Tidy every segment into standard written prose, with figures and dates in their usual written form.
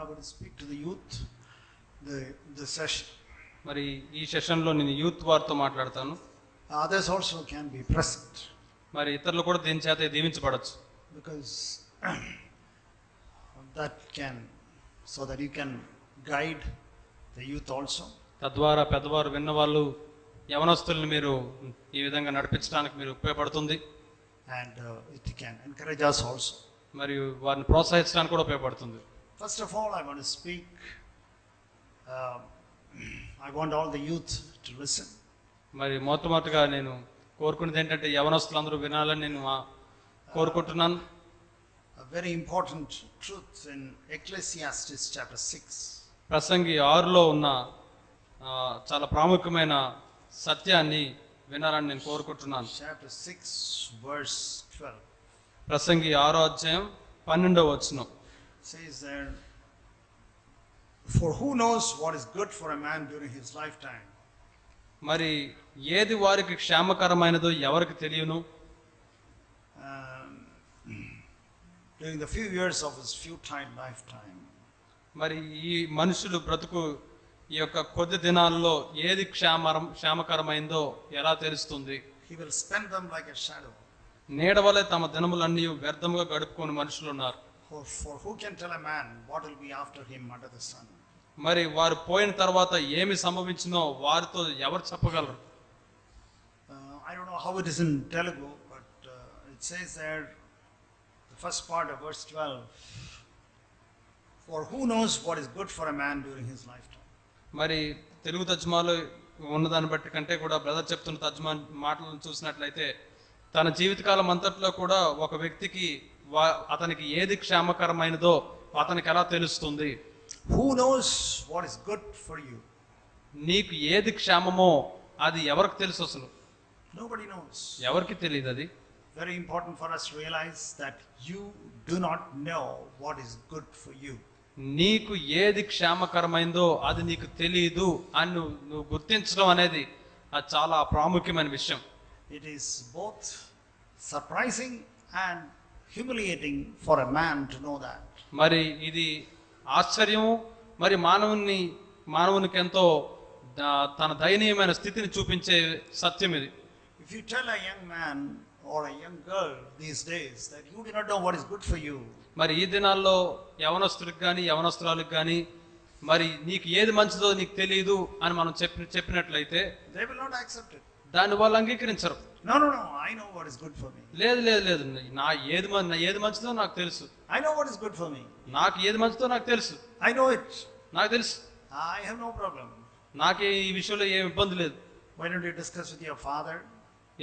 I want to speak to the youth. The session. మరి ఈ సెషన్లో నేను యూత్ వారితో మాట్లాడతాను. Others also can be present. మరి ఇతరులు కూడా దీని చేత దీవించబడచ్చు. Because that can, so that you can guide the youth also. తద్వారా పెద్దవారు విన్నవాళ్ళు యవనస్తుల్ని మీరు ఈ విధంగా నడిపించడానికి మీరు ఉపయోగపడుతుంది. And it can encourage us also. మరియు వారిని ప్రోత్సహించడానికి కూడా ఉపయోగపడుతుంది. First of all, I want to speak. I want all the youth to listen. మరి మొట్టమొదటిగా నేను కోరుకునేది ఏంటంటే యవనస్తులందరూ వినాలని నేను కోరుకుంటున్నాను. A very important truth in Ecclesiastes chapter 6. ప్రసంగి 6లో ఉన్న చాలా ప్రాముఖ్యమైన సత్యాన్ని వినాలని నేను కోరుకుంటున్నాను. Chapter 6 verse 12. ప్రసంగి 6వ అధ్యాయం 12వ వచనం. Says there, for who knows what is good for a man during his lifetime? మరి ఏది వారికి క్షేమకరమైనదో ఎవరికి తెలియను. During the few years of his futile lifetime. మరి ఈ మనుషులు బ్రతుకు ఈ యొక్క కొద్ది దినాల్లో ఏది క్షేమకరమైందో ఎలా తెలుస్తుంది? He will spend them like a shadow. నీడ వలె తమ దినములన్నీ వ్యర్థముగా గడుపుకొని మనుషులు ఉన్నారు. For who can tell a man what will be after him under the sun? మరి వారు పోయిన తర్వాత ఏమి సంభవించినో వారితో ఎవరు చెప్పగలరు? I don't know how it is in Telugu, but it says there, the first part of verse 12, for who knows what is good for a man during his lifetime? మరి తెలుగు తర్జుమాలో ఉన్నదాన్ని బట్టి కంటే కూడా బ్రదర్ చెప్తున్న తర్జుమా మాటలను చూసినట్లయితే తన జీవితకాలం అంతట్లో కూడా ఒక వ్యక్తికి అతనికి ఏది క్షేమకరమైనదో అతనికి ఎలా తెలుస్తుంది? Who knows what is good for you? నీకు ఏది క్షేమమో అది ఎవరికి తెలుసు? అసలు nobody knows. ఎవరికి తెలియదు. అది very important for us to realize that you do not know what is good for you. నీకు ఏది క్షేమకరమైందో అది నీకు తెలియదు అని నువ్వు గుర్తించడం అనేది అది చాలా ప్రాముఖ్యమైన విషయం. It is both surprising and humiliating for a man to know that. మరి ఇది ఆశ్చర్యము, మరి మానవునికి ఎంతో తన దయనీయమైన స్థితిని చూపించే సత్యం ఇది. If you tell a young man or a young girl these days that you do not know what is good for you, మరి ఈ దినాల్లో యవనస్తులకు కానీ యవనస్తురాలకు కానీ మరి నీకు ఏది మంచిదో నీకు తెలియదు అని మనం చెప్పినట్లయితే they will not accept it. దాన్ని వాళ్ళు అంగీకరించరు. No, I know what is good for me. లేదు ఏది మంచిదో నాకు తెలుసు. I know what is good for me. నాకు ఏది మంచిదో నాకు తెలుసు. I know it. నాకు తెలుసు. I have no problem. నాకు ఈ విషయంలో ఏం ఇబ్బంది లేదు. Why don't you discuss with your father?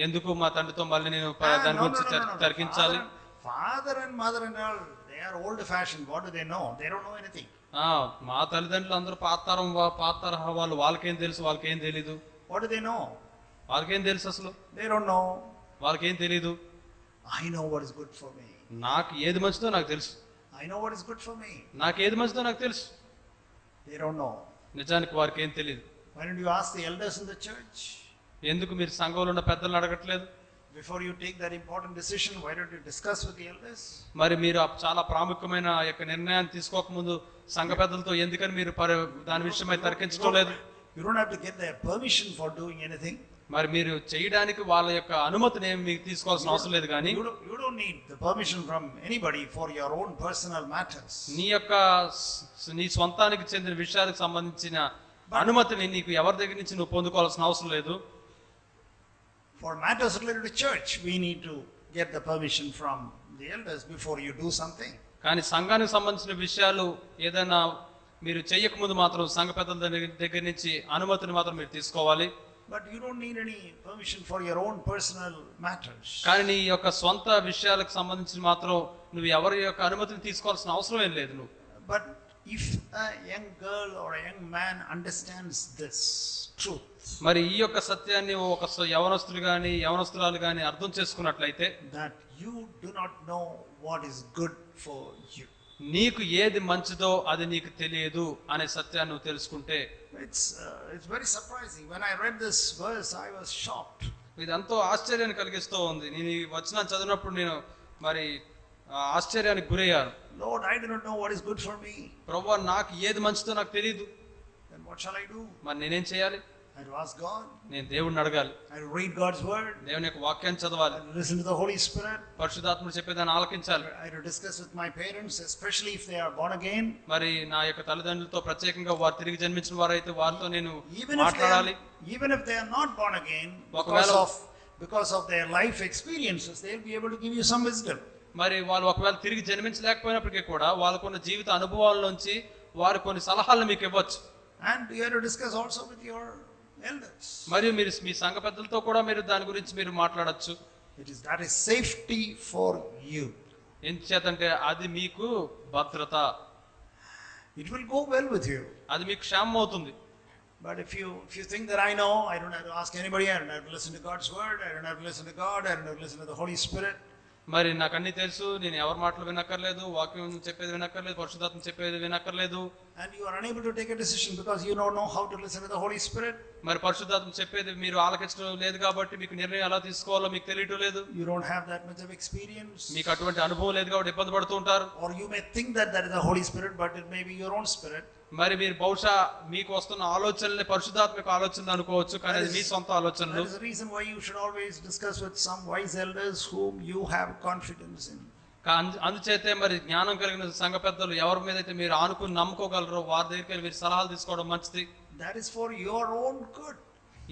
ఎందుకు మా తండ్రితో మళ్ళీ నేను దాని గురించి తర్కించాలి? Father and mother-in-law, they are old-fashioned. What do they know? They don't know anything. మా తల్లిదండ్రులు అందరూ పాత వాళ్ళు, వాళ్ళకేం తెలుసు? వాళ్ళకేం తెలీదు. What do they know? వాళ్ళకేం తెలుసు అసలు? They don't know. వాళ్ళకేం తెలీదు. I know what is good for me. నాకు ఏది మంచిదో నాకు తెలుసు. I know what is good for me. నాకు ఏది మంచిదో నాకు తెలుసు. They don't know. నిజానికి వారికి ఏం తెలియదు. Why don't you ask the elders in the church? ఎందుకు మీరు సంఘంలో ఉన్న పెద్దలను అడగట్లేదు? Before you take that important decision, why don't you discuss with the elders? మరి మీరు చాలా ప్రాముఖ్యమైన యొక్క నిర్ణయాన్ని తీసుకోకముందు సంఘ పెద్దలతో ఎందుకని మీరు దాని విషయమై తర్కించడం లేదు? You don't have to get their permission for doing anything. మరి మీరు చేయడానికి వాళ్ళ యొక్క అనుమతిని ఏమి మీకు తీసుకోవాల్సిన అవసరం లేదు. కానీ you don't need the permission from anybody for your own personal matters. నీ స్వంతానికి చెందిన విషయాలకు సంబంధించిన అనుమతిని నీకు ఎవరి దగ్గర నుంచి నువ్వు పొందుకోవాల్సిన అవసరం లేదు. For matters related to church, we need to get the permission from the elders before you do something. కానీ సంఘానికి సంబంధించిన విషయాలు ఏదైనా మీరు చేయకముందు మాత్రం సంఘ పెద్దల దగ్గర నుంచి అనుమతిని మాత్రం మీరు తీసుకోవాలి. But you don't need any permission for your own personal matters. కానీ నీ యొక్క సొంత విషయాలకు సంబంధించి మాత్రం నువ్వు ఎవరి యొక్క అనుమతిని తీసుకోవాల్సిన అవసరం ఏం లేదు. నువ్వు But if a young girl or a young man understands this truth, మరి ఈ యొక్క సత్యాన్ని ఒక యవనస్తులు కానీ యవనస్తురాలు కానీ అర్థం చేసుకున్నట్లయితే that you do not know what is good for you, నీకు ఏది మంచిదో అది నీకు తెలియదు అనే సత్యాన్ని నువ్వు తెలుసుకుంటే it's very surprising. When I read this verse, I was shocked. ఇది ఎంతో ఆశ్చర్యాన్ని కలిగిస్తూ ఉంది. నేను ఈ వచనాన్ని చదివినప్పుడు నేను మరి ఆశ్చర్యానికి గురయ్యాను. Lord, I do not know what is good for me. ప్రభువా, నాకు ఏది మంచిదో నాకు తెలియదు. Then what shall I do? మరి నేనేం చేయాలి? I have to ask God. నేను దేవుడిని అడగాలి. I have to read God's word. దేవుని యొక్క వాక్యాన్ని చదవాలి. I have to listen to the Holy Spirit. పరిశుద్ధాత్ముడు చెప్పేదాన్ని ఆలకించాలి. I have to discuss with my parents, especially if they are born again. మరి నా యొక్క తల్లిదండ్రులతో ప్రత్యేకంగా వారు తిరిగి జన్మించిన వారైతే వారితో నేను Even మాట్లాడాలి. if they are not born again, because of their life experiences, they will be able to give you some wisdom. మరి వాళ్ళు ఒకవేళ తిరిగి జన్మించలేకపోయినప్పటికీ కూడా వాళ్ళకున్న జీవిత అనుభవాల నుంచి వారు కొన్ని సలహాలను మీకు ఇవ్వచ్చు. And you have to discuss also with your elders. మరియు మీరు మీ సంఘ పెద్దలతో కూడా మీరు దాని గురించి మీరు మాట్లాడొచ్చు. That is safety for you. ఎందుచేతంటే అది మీకు భద్రత. It will go well with you. అది మీకు క్షేమం అవుతుంది. But if you think that I know, I don't have to ask anybody, I don't have to listen to God's word, I don't have to listen to God, I don't have to listen to the Holy Spirit. మరి నాకు అన్ని తెలుసు, నేను ఎవరి మాటలు వినక్కర్లేదు, వాక్యం చెప్పేది వినక్కర్లేదు, పరిశుద్ధాత్మ చెప్పేది వినక్కర్లేదు. And you are unable to take a decision because you don't know how to listen to the Holy Spirit. మరి పరిశుద్ధాత్మ చెప్పేది మీరు ఆలకించడం లేదు కాబట్టి మీకు నిర్ణయం ఎలా తీసుకోవాలో మీకు తెలియటం లేదు. You don't have that much of experience. మీకు అటువంటి అనుభవం లేదు కాబట్టి ఇబ్బంది పడుతూ ఉంటారు. Or you may think that is the Holy Spirit, but it may be your own spirit. మరి మీరు బహుశా మీకు వస్తున్న ఆలోచనలే పరిశుద్ధాత్మక ఆలోచనలు అనుకోవచ్చు, కానీ అది మీ సొంత ఆలోచనలు. That is the reason why you should always discuss with some wise elders whom you have confidence in. అందుచేతే మరి జ్ఞానం కలిగిన సంఘ పెద్దలు ఎవరి మీద అయితే మీరు ఆనుకుని నమ్ముకోగలరో వారి దగ్గరికి వెళ్ళి మీరు సలహాలు తీసుకోవడం మంచిది. That is for your own good.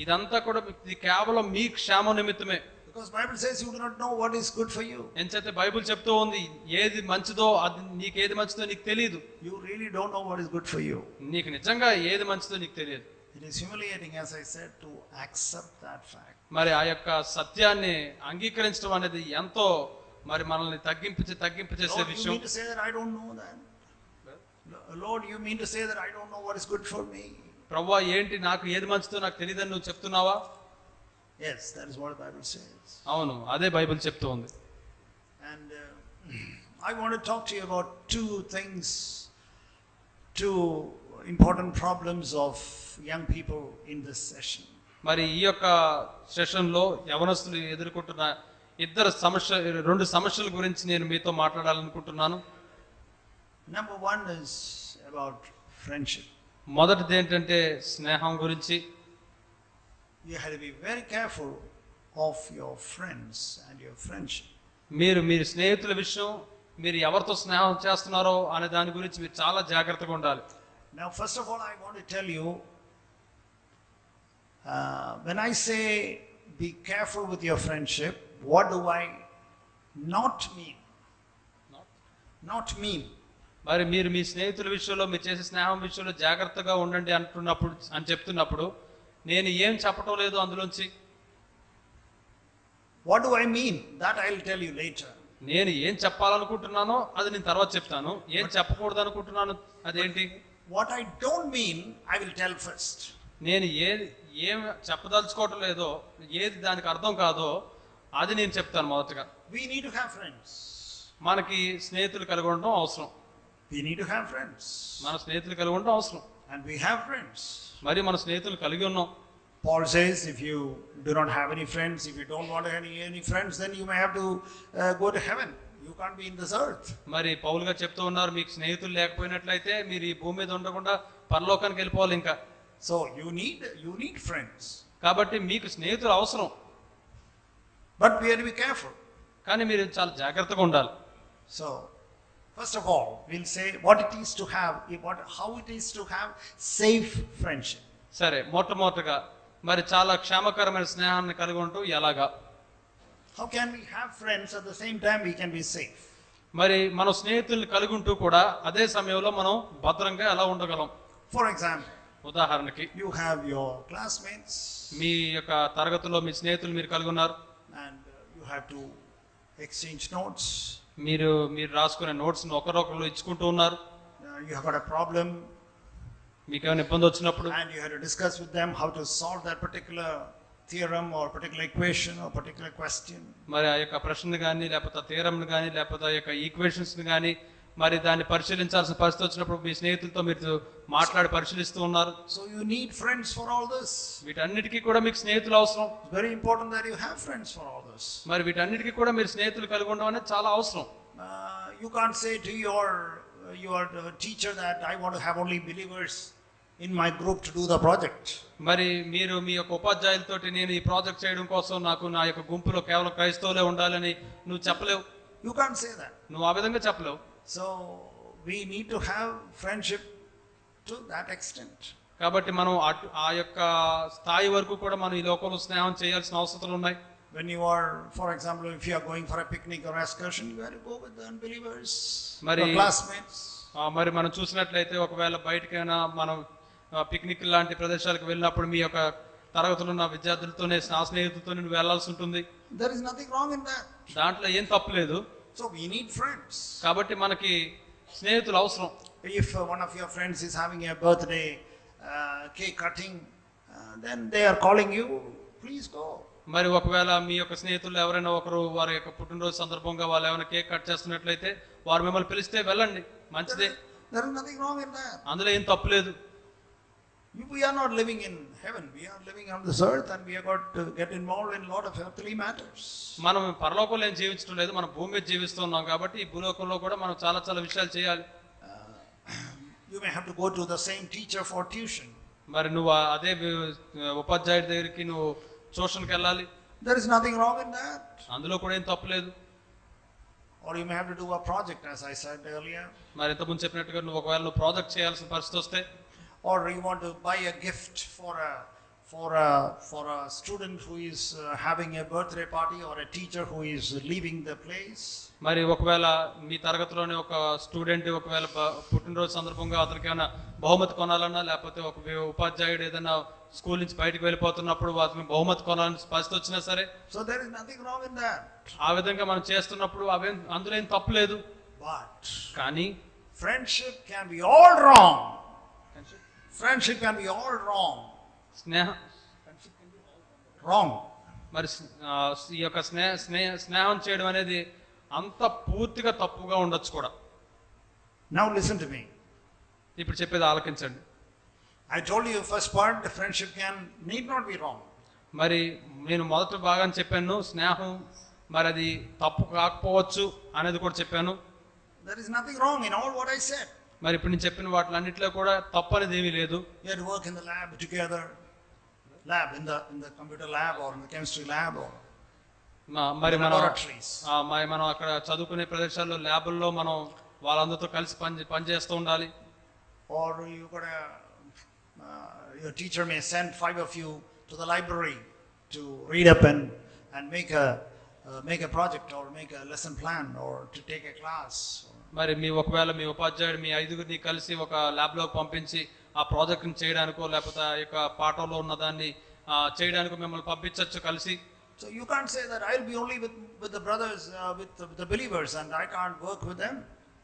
ఇదంతా కూడా కేవలం మీ క్షేమ నిమిత్తమే. Because Bible says you do not know what is good for you. ఎంచేతే బైబిల్ చెప్తూ ఉంది ఏది మంచిదో అది నీకు ఏది మంచిదో నీకు తెలియదు. You really don't know what is good for you. నీకు నిజంగా ఏది మంచిదో నీకు తెలియదు. It is humiliating, as I said, to accept that fact. మరి ఆ యొక్క సత్యాన్ని అంగీకరించడం అనేది ఎంతో మరి మనల్ని తగ్గింపు చేసే విషయం. You mean to say that I don't know that? Lord, you mean to say that I don't know what is good for me? ప్రభువా, ఏంటి నాకు ఏది మంచిదో నాకు తెలియదని నువ్వు చెప్తున్నావా? Yes, that is what the Bible says. అవును, అదే బైబిల్ చెప్తూ ఉంది. And I want to talk to you about two important problems of young people in this session. మరి ఈ యొక్క సెషన్ లో యవనస్తులు ఎదుర్కొంటున్న రెండు సమస్యల గురించి నేను మీతో మాట్లాడాలనుకుంటున్నాను. Number one is about friendship. మొదటిది ఏంటంటే స్నేహం గురించి. You have to be very careful of your friends and your friendship. మీరు స్నేహితుల విషయం, మీరు ఎవరితో స్నేహం చేస్తున్నారో అనే దాని గురించి మీరు చాలా జాగ్రత్తగా ఉండాలి. Now, first of all, I want to tell you, when I say be careful with your friendship, what do I not mean? Not mean. మరి మీరు మీ స్నేహితుల విషయంలో మీరు చేసే స్నేహం విషయంలో జాగ్రత్తగా ఉండండి అని చెప్తున్నప్పుడు నేను ఏం చెప్పటం లేదు అందులోంచి. What do I mean? That I'll tell you later. నేను ఏం చెప్పాలనుకుంటున్నానో అది నేను తర్వాత చెప్తాను. ఏం చెప్పకూడదు అనుకుంటున్నాను అదేంటి? What I don't mean, I will tell first. నేను ఏం చెప్పదలుచుకోవటం లేదో, ఏది దానికి అర్థం కాదో అది నేను చెప్తాను మొదటగా. We need to have friends. మనకి స్నేహితులు కలిగి ఉండడం అవసరం. We need to have friends. మన స్నేహితులు కలిగి ఉండడం అవసరం. And we have friends. మరి మన స్నేహితులు కలిగి ఉన్నాం. Paul says, if you do not have any friends, if you don't want any friends, then you may have to go to heaven. You can't be in this earth. మరి పౌలు గారు చెప్తూ ఉన్నారు, మీకు స్నేహితులు లేకపోయినట్లయితే మీరు ఈ భూమి మీద ఉండకుండా పరలోకానికి వెళ్ళిపోవాలి ఇంకా. So you need friends. కాబట్టి మీకు స్నేహితులు అవసరం. But we have to be careful. కానీ మీరు చాలా జాగ్రత్తగా ఉండాలి. So first of all, we'll say what it is to have, how it is to have safe friendship. సరే, మొట్టమొదటిగా మరి చాలా క్షేమకరమైన స్నేహాన్ని కలిగి ఉంటూ ఎలాగా? How can we have friends at the same time we can be safe? మరి మన స్నేహితుల్ని కలిగి ఉంటూ కూడా అదే సమయంలో మనం భద్రంగా ఎలా ఉండగలం? For example, ఉదాహరణకి you have your classmates. మీ యొక్క తరగతిలో మీ స్నేహితులు మీరు కలిగి ఉన్నారు. And you have to exchange notes. మీరు రాసుకునే నోట్స్ ఒకరొకరు ఇచ్చుకుంటూ ఉన్నారు. You have got a problem. మీకు ఏమైనా ఇబ్బంది వచ్చినప్పుడు and you have to discuss with them how to solve that particular theorem or particular equation or particular question. మరి ఆ యొక్క ప్రశ్నను కానీ లేకపోతే థియరంను కానీ లేకపోతే ఆ యొక్క ఈక్వేషన్స్ని కానీ మరి దాన్ని పరిశీలించాల్సిన పరిస్థితి వచ్చినప్పుడు మీ స్నేహితులతో మీరు మాట్లాడి పరిశీలిస్తూ ఉన్నారు. So you need friends for all this. వీటన్నిటికీ కూడా మీకు స్నేహితులు అవసరం. It's very important that you have friends for all this. మరి వీటన్నిటికీ కూడా మీరు స్నేహితులు కలిగి ఉండడం అనేది చాలా అవసరం. you can't say to your teacher that I want to have only believers in my group to do the project. మరి మీరు మీ యొక్క ఉపాధ్యాయులతోటి నేను ఈ ప్రాజెక్ట్ చేయడం కోసం నాకు నా యొక్క గుంపులో కేవలం క్రైస్తవులే ఉండాలని నువ్వు చెప్పలేవు. You can't say that. నువ్వు ఆ విధంగా చెప్పలేవు. So we need to have friendship to that extent. కాబట్టి మనం ఆ యొక్క స్థాయి వరకు కూడా మనం ఈ లోకంలో స్నేహం చేయాల్సిన అవసరాలు ఉన్నాయి. When you are, for example, if you are going for a picnic or excursion, you have to go with the unbelievers, your classmates. మరి మనం చూసినట్లయితే ఒకవేళ బయటకైనా మనం పిక్నిక్ లాంటి ప్రదేశాలకు వెళ్ళినప్పుడు మీ యొక్క తరగతులు ఉన్న విద్యార్థులతోనే స్నేహితులతో నువ్వు వెళ్లాల్సి ఉంటుంది. There is nothing wrong in that. దాంట్లో ఏం తప్పులేదు. So we need friends. కాబట్టి మనకి స్నేహితులు అవసరం. If one of your friends is having a birthday cake cutting, then they are calling you, please go. మరి ఒకవేళ మీ యొక్క స్నేహితులు ఎవరైనా ఒకరు వారి యొక్క పుట్టినరోజు సందర్భంగా వాళ్ళు ఏమైనా కేక్ కట్ చేస్తున్నట్లయితే వారు మిమ్మల్ని పిలిస్తే వెళ్ళండి, మంచిదే. There is nothing wrong in that. అందులో ఏం తప్పులేదు. We are not living in heaven. We are living on this earth and we have got to get involved in a lot of earthly matters. మనం పరలోకంలో ఏం జీవించడం లేదు, మనం భూమి మీద జీవిస్తున్నాం కాబట్టి ఈ భూలోకంలో కూడా మనం చాలా చాలా విషయాలు చేయాలి. You may have to go to the same teacher for tuition. మరి నువ్వు అదే ఉపాధ్యాయుడి దగ్గరికి నువ్వు ట్యూషన్కి వెళ్ళాలి. There is nothing wrong in that. అందులో కూడా ఏం తప్పులేదు. Or you may have to do a project, as I said earlier. మరి ఇంతకుముందు చెప్పినట్టుగా నువ్వు ఒకవేళ నువ్వు ప్రాజెక్ట్ చేయాల్సిన పరిస్థితి వస్తే, or you want to buy a gift for a student who is having a birthday party or a teacher who is leaving the place. మరి ఒకవేళ మీ తరగతిలోనే ఒక స్టూడెంట్ ఒకవేళ పుట్టినరోజు సందర్భంగా అతనికి ఏమైనా బహుమతి కొనాలన్నా లేకపోతే ఒక ఉపాధ్యాయుడు ఏదైనా స్కూల్ నుంచి బయటకు వెళ్ళిపోతున్నప్పుడు అతనికి బహుమతి కొనాలని పరిస్థితి వచ్చినా సరే, so there is nothing wrong in that. ఆ విధంగా మనం చేస్తున్నప్పుడు అందులో ఏం తప్పులేదు. But కానీ friendship can be all wrong. Friendship can be all wrong. Wrong. మరి ఈ యొక్క స్నేహం చేయడం అనేది అంత పూర్తిగా తప్పుగా ఉండొచ్చు కూడా. Now listen to me. ఇప్పుడు చెప్పేది ఆలకించండి. I told you first part, the friendship need not be wrong. మరి నేను మొదటి భాగం చెప్పాను, స్నేహం మరి అది తప్పు కాకపోవచ్చు అనేది కూడా చెప్పాను. There is nothing wrong in all what I said. మరి ఇప్పుడు నేను చెప్పిన వాటిలన్నింటిలో కూడా తప్పు అనేది ఏమీ లేదు. You have to work in the lab together, in the computer lab or in the chemistry lab or మరి మనం అక్కడ చదువుకునే ప్రదేశాల్లో ల్యాబుల్లో మనం వాళ్ళందరితో కలిసి పనిచేస్తూ ఉండాలి. Or you got your teacher may send 5 of you to the library to read up and make a project or make a lesson plan or to take a class. మరి ఒకవేళ మీ ఉపాధ్యాయుడు మీ 5గురిని కలిసి ఒక ల్యాబ్లోకి పంపించి ఆ ప్రాజెక్ట్ని చేయడానికో లేకపోతే ఆ యొక్క పాఠంలో ఉన్న దాన్ని చేయడానికి మిమ్మల్ని పంపించవచ్చు కలిసి. So you can't say that I'll be only with the brothers, with the believers and I can't work with them.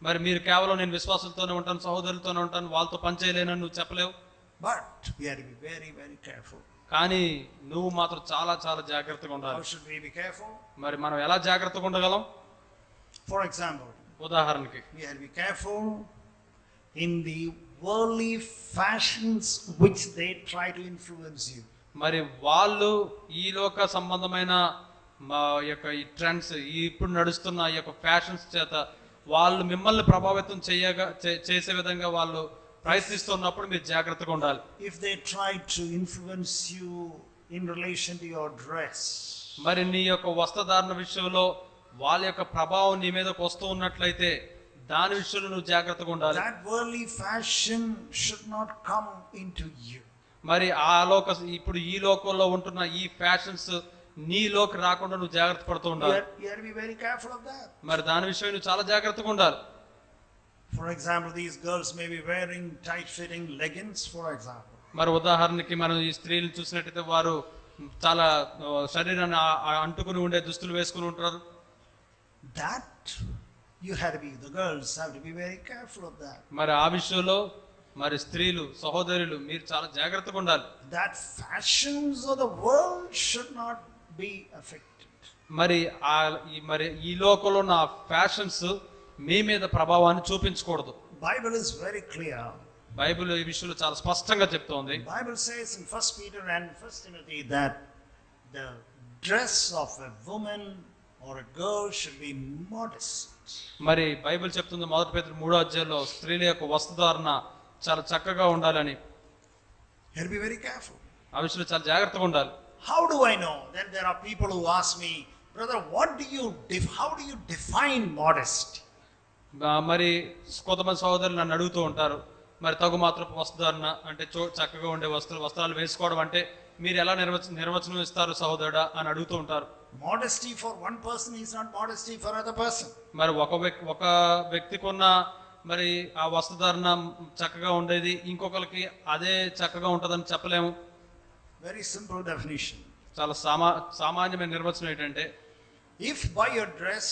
మరి మీరు కేవలం నేను విశ్వాసులతోనే ఉంటాను, సహోదరులతోనే ఉంటాను, వాళ్ళతో పని చేయలేనని నువ్వు చెప్పలేవు. But we have to be very, very careful. కానీ నువ్వు మాత్రం చాలా చాలా జాగ్రత్తగా ఉండాలి. How should we be careful? మరి మనం ఎలా జాగ్రత్తగా ఉండగలం? For example, ఉదాహరణకి we have to be careful in the worldly fashions which they try to influence you. మరి వాళ్ళు ఈ లోక సంబంధమైన యొక్క ఈ ట్రెండ్స్ ఇప్పుడు నడుస్తున్న ఈ యొక్క ఫ్యాషన్స్ చేత వాళ్ళు మిమ్మల్ని ప్రభావితం చేసే విధంగా వాళ్ళు ప్రయత్నిస్తున్నప్పుడు మీరు జాగ్రత్తగా ఉండాలి. If they try to influence you in relation to your dress, మరి నీ యొక్క వస్త్రధారణ విషయంలో వాళ్ళ యొక్క ప్రభావం నీ మీదకి వస్తూ ఉన్నట్లయితే దాని విషయంలో నువ్వు జాగ్రత్తగా ఉండాలి. That worldly fashion should not come into you. మరి ఇప్పుడు ఈ లోకంలో ఉంటున్న ఈ ఫ్యాషన్స్ నీలోకి రాకుండా నువ్వు జాగ్రత్త పడుతూ ఉండాలి. You have to be very careful of that. మరి దాని విషయం నువ్వు చాలా జాగ్రత్తగా ఉండాలి. For example, these girls may be wearing tight-fitting leggings, for example. మరి ఉదాహరణకి మనం ఈ స్త్రీలను చూసినట్టయితే వారు చాలా శరీరాన్ని అంటుకుని ఉండే దుస్తులు వేసుకుని ఉంటారు. That you have to be, the girls have to be very careful of that. మరి ఆ విషయంలో మరి స్త్రీలు సహోదరులు మీరు చాలా జాగ్రత్తగా ఉండాలి. That fashions of the world should not be affected. మరి ఈ లోకంలో ఉన్న ఫ్యాషన్స్ మీ మీద ప్రభావాన్ని చూపించకూడదు. Bible is very clear. Bible ఈ విషయంలో చాలా స్పష్టంగా చెప్తోంది. Bible says in 1 Peter and 1 Timothy that the dress of a woman or a girl should be modest. మరి బైబిల్ చెప్తుంది 1 పేతురు 3వ అధ్యాయంలో స్త్రీల యొక్క వస్త్రధారణ చాలా చక్కగా ఉండాలని. You have to be very careful. ఆ విషయంలో చాలా జాగ్రత్తగా ఉండాలి. How do I know? Then there are people who ask me, brother, how do you define modesty? మరి కొంతమంది సహోదరులు నన్ను అడుగుతూ ఉంటారు, మరి తగు మాత్రపు వస్త్రధారణ అంటే చక్కగా ఉండే వస్త్రాలు వేసుకోవడం అంటే మీరు ఎలా నిర్వచనం ఇస్తారు సహోదరుడా అని అడుగుతూ ఉంటారు. Modesty for one person is not modesty for other person. మరి ఒక వ్యక్తికి ఉన్న మరి ఆ వస్త్రధారణ చక్కగా ఉండేది ఇంకొకరికి అదే చక్కగా ఉంటుందని చెప్పలేము. Very simple definition. చాలా సామాన్యమైన నిర్వచనం ఏంటంటే, if by your dress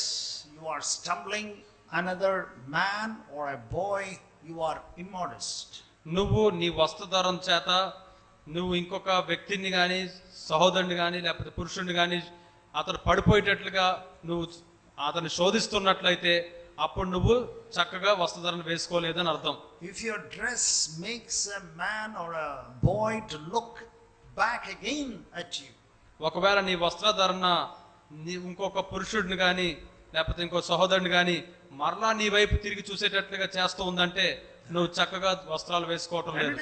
you are stumbling another man or a boy, you are immodest. నువ్వు నీ వస్త్రధారణ చేత నువ్వు ఇంకొక వ్యక్తిని కానీ సహోదరుని కానీ లేకపోతే పురుషుడిని కానీ అతను పడిపోయేటట్లుగా నువ్వు అతన్ని శోధిస్తున్నట్లయితే అప్పుడు నువ్వు చక్కగా వస్త్రధారణ వేసుకోలేదని అర్థం. If your dress makes a man or a boy to look back again at you, ఒకవేళ నీ వస్త్రధారణ ఇంకొక పురుషుడిని కానీ లేకపోతే ఇంకో సహోదరుని కానీ మరలా నీ వైపు తిరిగి చూసేటట్లుగా చేస్తూ ఉందంటే నువ్వు చక్కగా వస్త్రాలు వేసుకోవటం లేదు.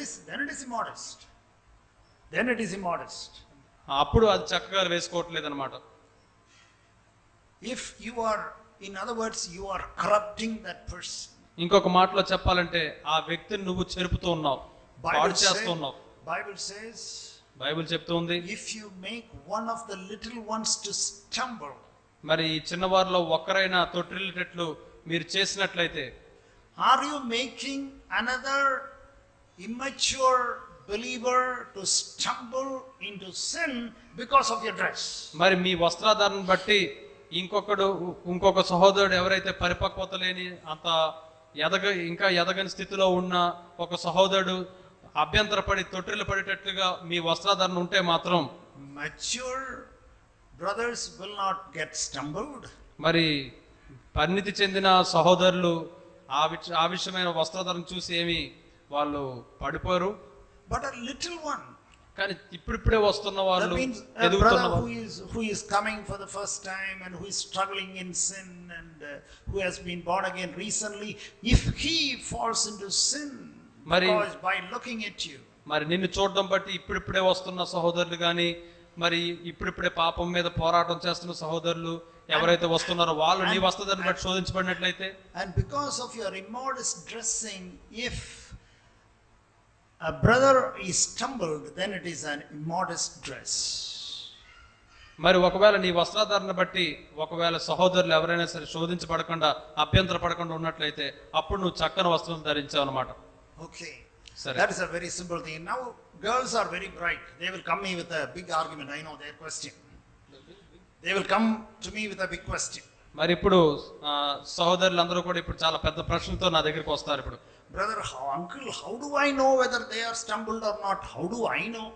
Then it is immodest. అప్పుడు అది చక్కగా వేసుకోవటం లేదనమాట. If you are, in other words, you are corrupting that person. ఇంకొక మాటలో చెప్పాలంటే ఆ వ్యక్తిని నువ్వు చెరుపుతూ ఉన్నావు, పాడు చేస్తూ ఉన్నావు. బైబిల్ చెప్తుంది, if you make one of the little ones to stumble, మరి ఈ చిన్నవారిలో ఒక్కరైనా తొట్టిల్లేటట్లు మీరు చేసినట్లయితే, are you making another immature believer to stumble into sin because of your dress? మరి మీ వస్త్రధారణ బట్టి ఇంకొక సహోదరుడు ఎవరైతే పరిపక్వత లేని అంత ఇంకా ఎదగని స్థితిలో ఉన్న ఒక సహోదరుడు అభ్యంతరపడి తొట్టిల్లు పడేటట్లుగా మీ వస్త్రధారణ ఉంటే మాత్రం mature brothers will not get stumbled. మరి పరిణితి చెందిన సహోదరులు ఆ విషయమైన వస్త్రధారణ చూసి ఏమి వాళ్ళు పడిపోరు. But a little one, కానీ ఇప్పుడిప్పుడే వస్తున్న వాళ్ళు, who is coming for the first time and who is struggling in sin and who has been born again recently, if he falls into sin because by looking at you, మరి నిన్ను చూడడం బట్టి ఇప్పుడిప్పుడే వస్తున్న సహోదరులు కానీ మరి ఇప్పుడిప్పుడే పాపం మీద పోరాటం చేస్తున్న సహోదరులు ఎవరైతే వస్తున్నారో వాళ్ళు నీ వస్త్రధారణ బట్టి శోధించబడినట్లయితే, and because of your immodest dressing, if a brother is stumbled, then it is an immodest dress. మరి ఒకవేళ నీ వస్త్రధారణ బట్టి ఒకవేళ సహోదరులు ఎవరైనా సరే శోధించబడకుండా అభ్యంతర పడకుండా ఉన్నట్లయితే అప్పుడు నువ్వు చక్కని వస్త్రం ధరించావు అన్నమాట. Okay, that is a very simple thing. Now girls are very bright. They will come me with a big argument. I know their question. They will come to me with a big question. మరి ఇప్పుడు సహోదరులందరూ కూడా ఇప్పుడు చాలా పెద్ద ప్రశ్నతో నా దగ్గరికి వస్తారు. ఇప్పుడు brother, uncle, how do I know whether they are stumbled or not? How do I know?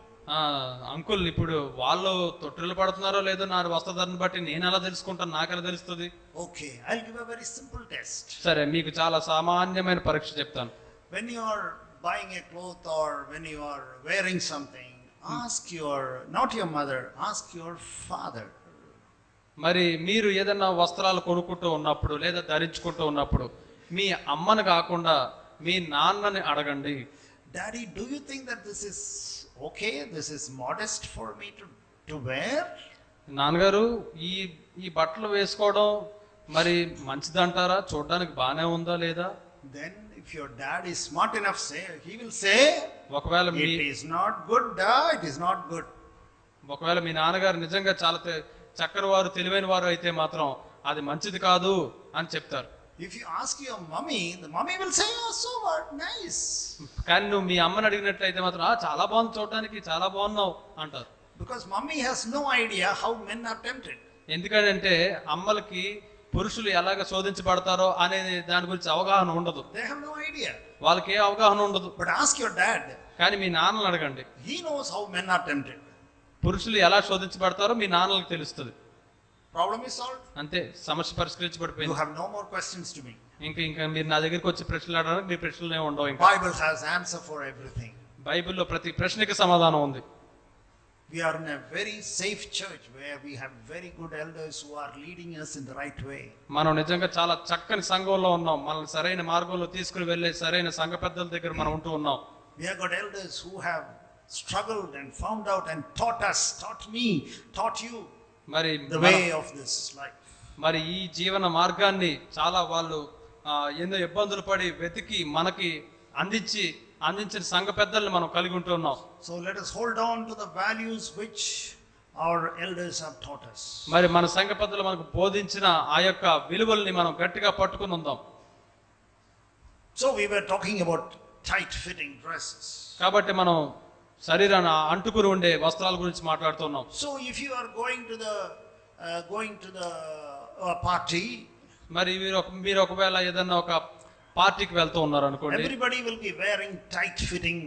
Uncle, ఇప్పుడు వాళ్ళు తొట్టిల్లు పడుతున్నారో లేదో నా వస్త్రధారణ బట్టి నేను ఎలా తెలుసుకుంటాను, నాకెలా తెలుస్తుంది? Okay, I'll give a very simple test. సరే, మీకు చాలా సామాన్యమైన పరీక్ష చెప్తాను. When you are buying a cloth or when you are wearing something, ask not your mother, ask your father. మరి మీరు ఏదైనా వస్త్రాలు కొనుక్కుంటూ ఉన్నప్పుడు లేదా ధరించుకుంటూ ఉన్నప్పుడు మీ అమ్మను కాకుండా మీ నాన్నని అడగండి. Daddy, do you think that this is okay? This is modest for me to wear? నాన్నగారు, ఈ బట్టలు వేసుకోవడం మరి మంచిదంటారా? చూడడానికి బానే ఉందా లేదా? Then if your dad is smart enough, he will say, ఒకవేళ it is not good, it is not good. ఒకవేళ మీ నాన్నగారు నిజంగా చాలా చక్కని వారు, తెలివైన వారు అయితే మాత్రం అది మంచిది కాదు అని చెప్తారు. If you ask your mommy, the mommy will say, oh, so what, nice. కానీ నువ్వు మీ అమ్మని అడిగినట్లయితే మాత్రం చాలా బాగుంది, చూడడానికి చాలా బాగున్నావు అంటారు. Because mommy has no idea how men are tempted. ఎందుకంటే అమ్మలకి పురుషులు ఎలాగ శోధించబడతారో అనే దాని గురించి అవగాహన ఉండదు. They have no idea. వాళ్ళకి ఏ అవగాహన ఉండదు. But ask your dad. కానీ మీ నాన్నని అడగండి. He knows how men are tempted. పురుషులు ఎలా శోధించబడతారో మీ నాన్నలకు తెలుస్తుంది. Problem is solved. అంతే, సమస్య పరిష్కరించబడిపోయింది. You have no more questions to me. ఇంకా మీరు నా దగ్గరికి వచ్చి ప్రశ్నలు అడగడానికి మీ ప్రశ్నలే ఉండవు. ఇంకా Bible has answer for everything. బైబిల్లో ప్రతి ప్రశ్నకి సమాధానం ఉంది. we are in a very safe church where we have very good elders who are leading us in the right way. మనం నిజంగా చాలా చక్కని సంఘంలో ఉన్నాం. మనల్ని సరైన మార్గంలో తీసుకుని వెళ్ళే సరైన సంఘ పెద్దల దగ్గర మనం ఉంటూ ఉన్నాం. We have got elders who have struggled and found out and taught me, taught you మరి the way of this life. మరి ఈ జీవన మార్గాన్ని చాలా వాళ్ళు ఎన్నో ఇబ్బందులు పడి వెతికి మనకి అందించిన సంఘ పెద్దల్ని మనం కలిగి ఉంటున్నాం. So let us hold on to the values which our elders have taught us. మరి మన సంఘ పెద్దలు మనకు బోధించిన ఆ యొక్క విలువల్ని మనం గట్టిగా పట్టుకుని ఉందాం. So we were talking about tight fitting dresses. కాబట్టి మనం శరీరాన్ని అంటుకుని ఉండే వస్త్రాల గురించి మాట్లాడుతున్నాం. So if you are going to the party, మరి మీరు ఒకవేళ ఏదన్నా ఒక పార్టీకి వెళ్తూ ఉన్నారు అనుకోండి, everybody will be wearing tight fitting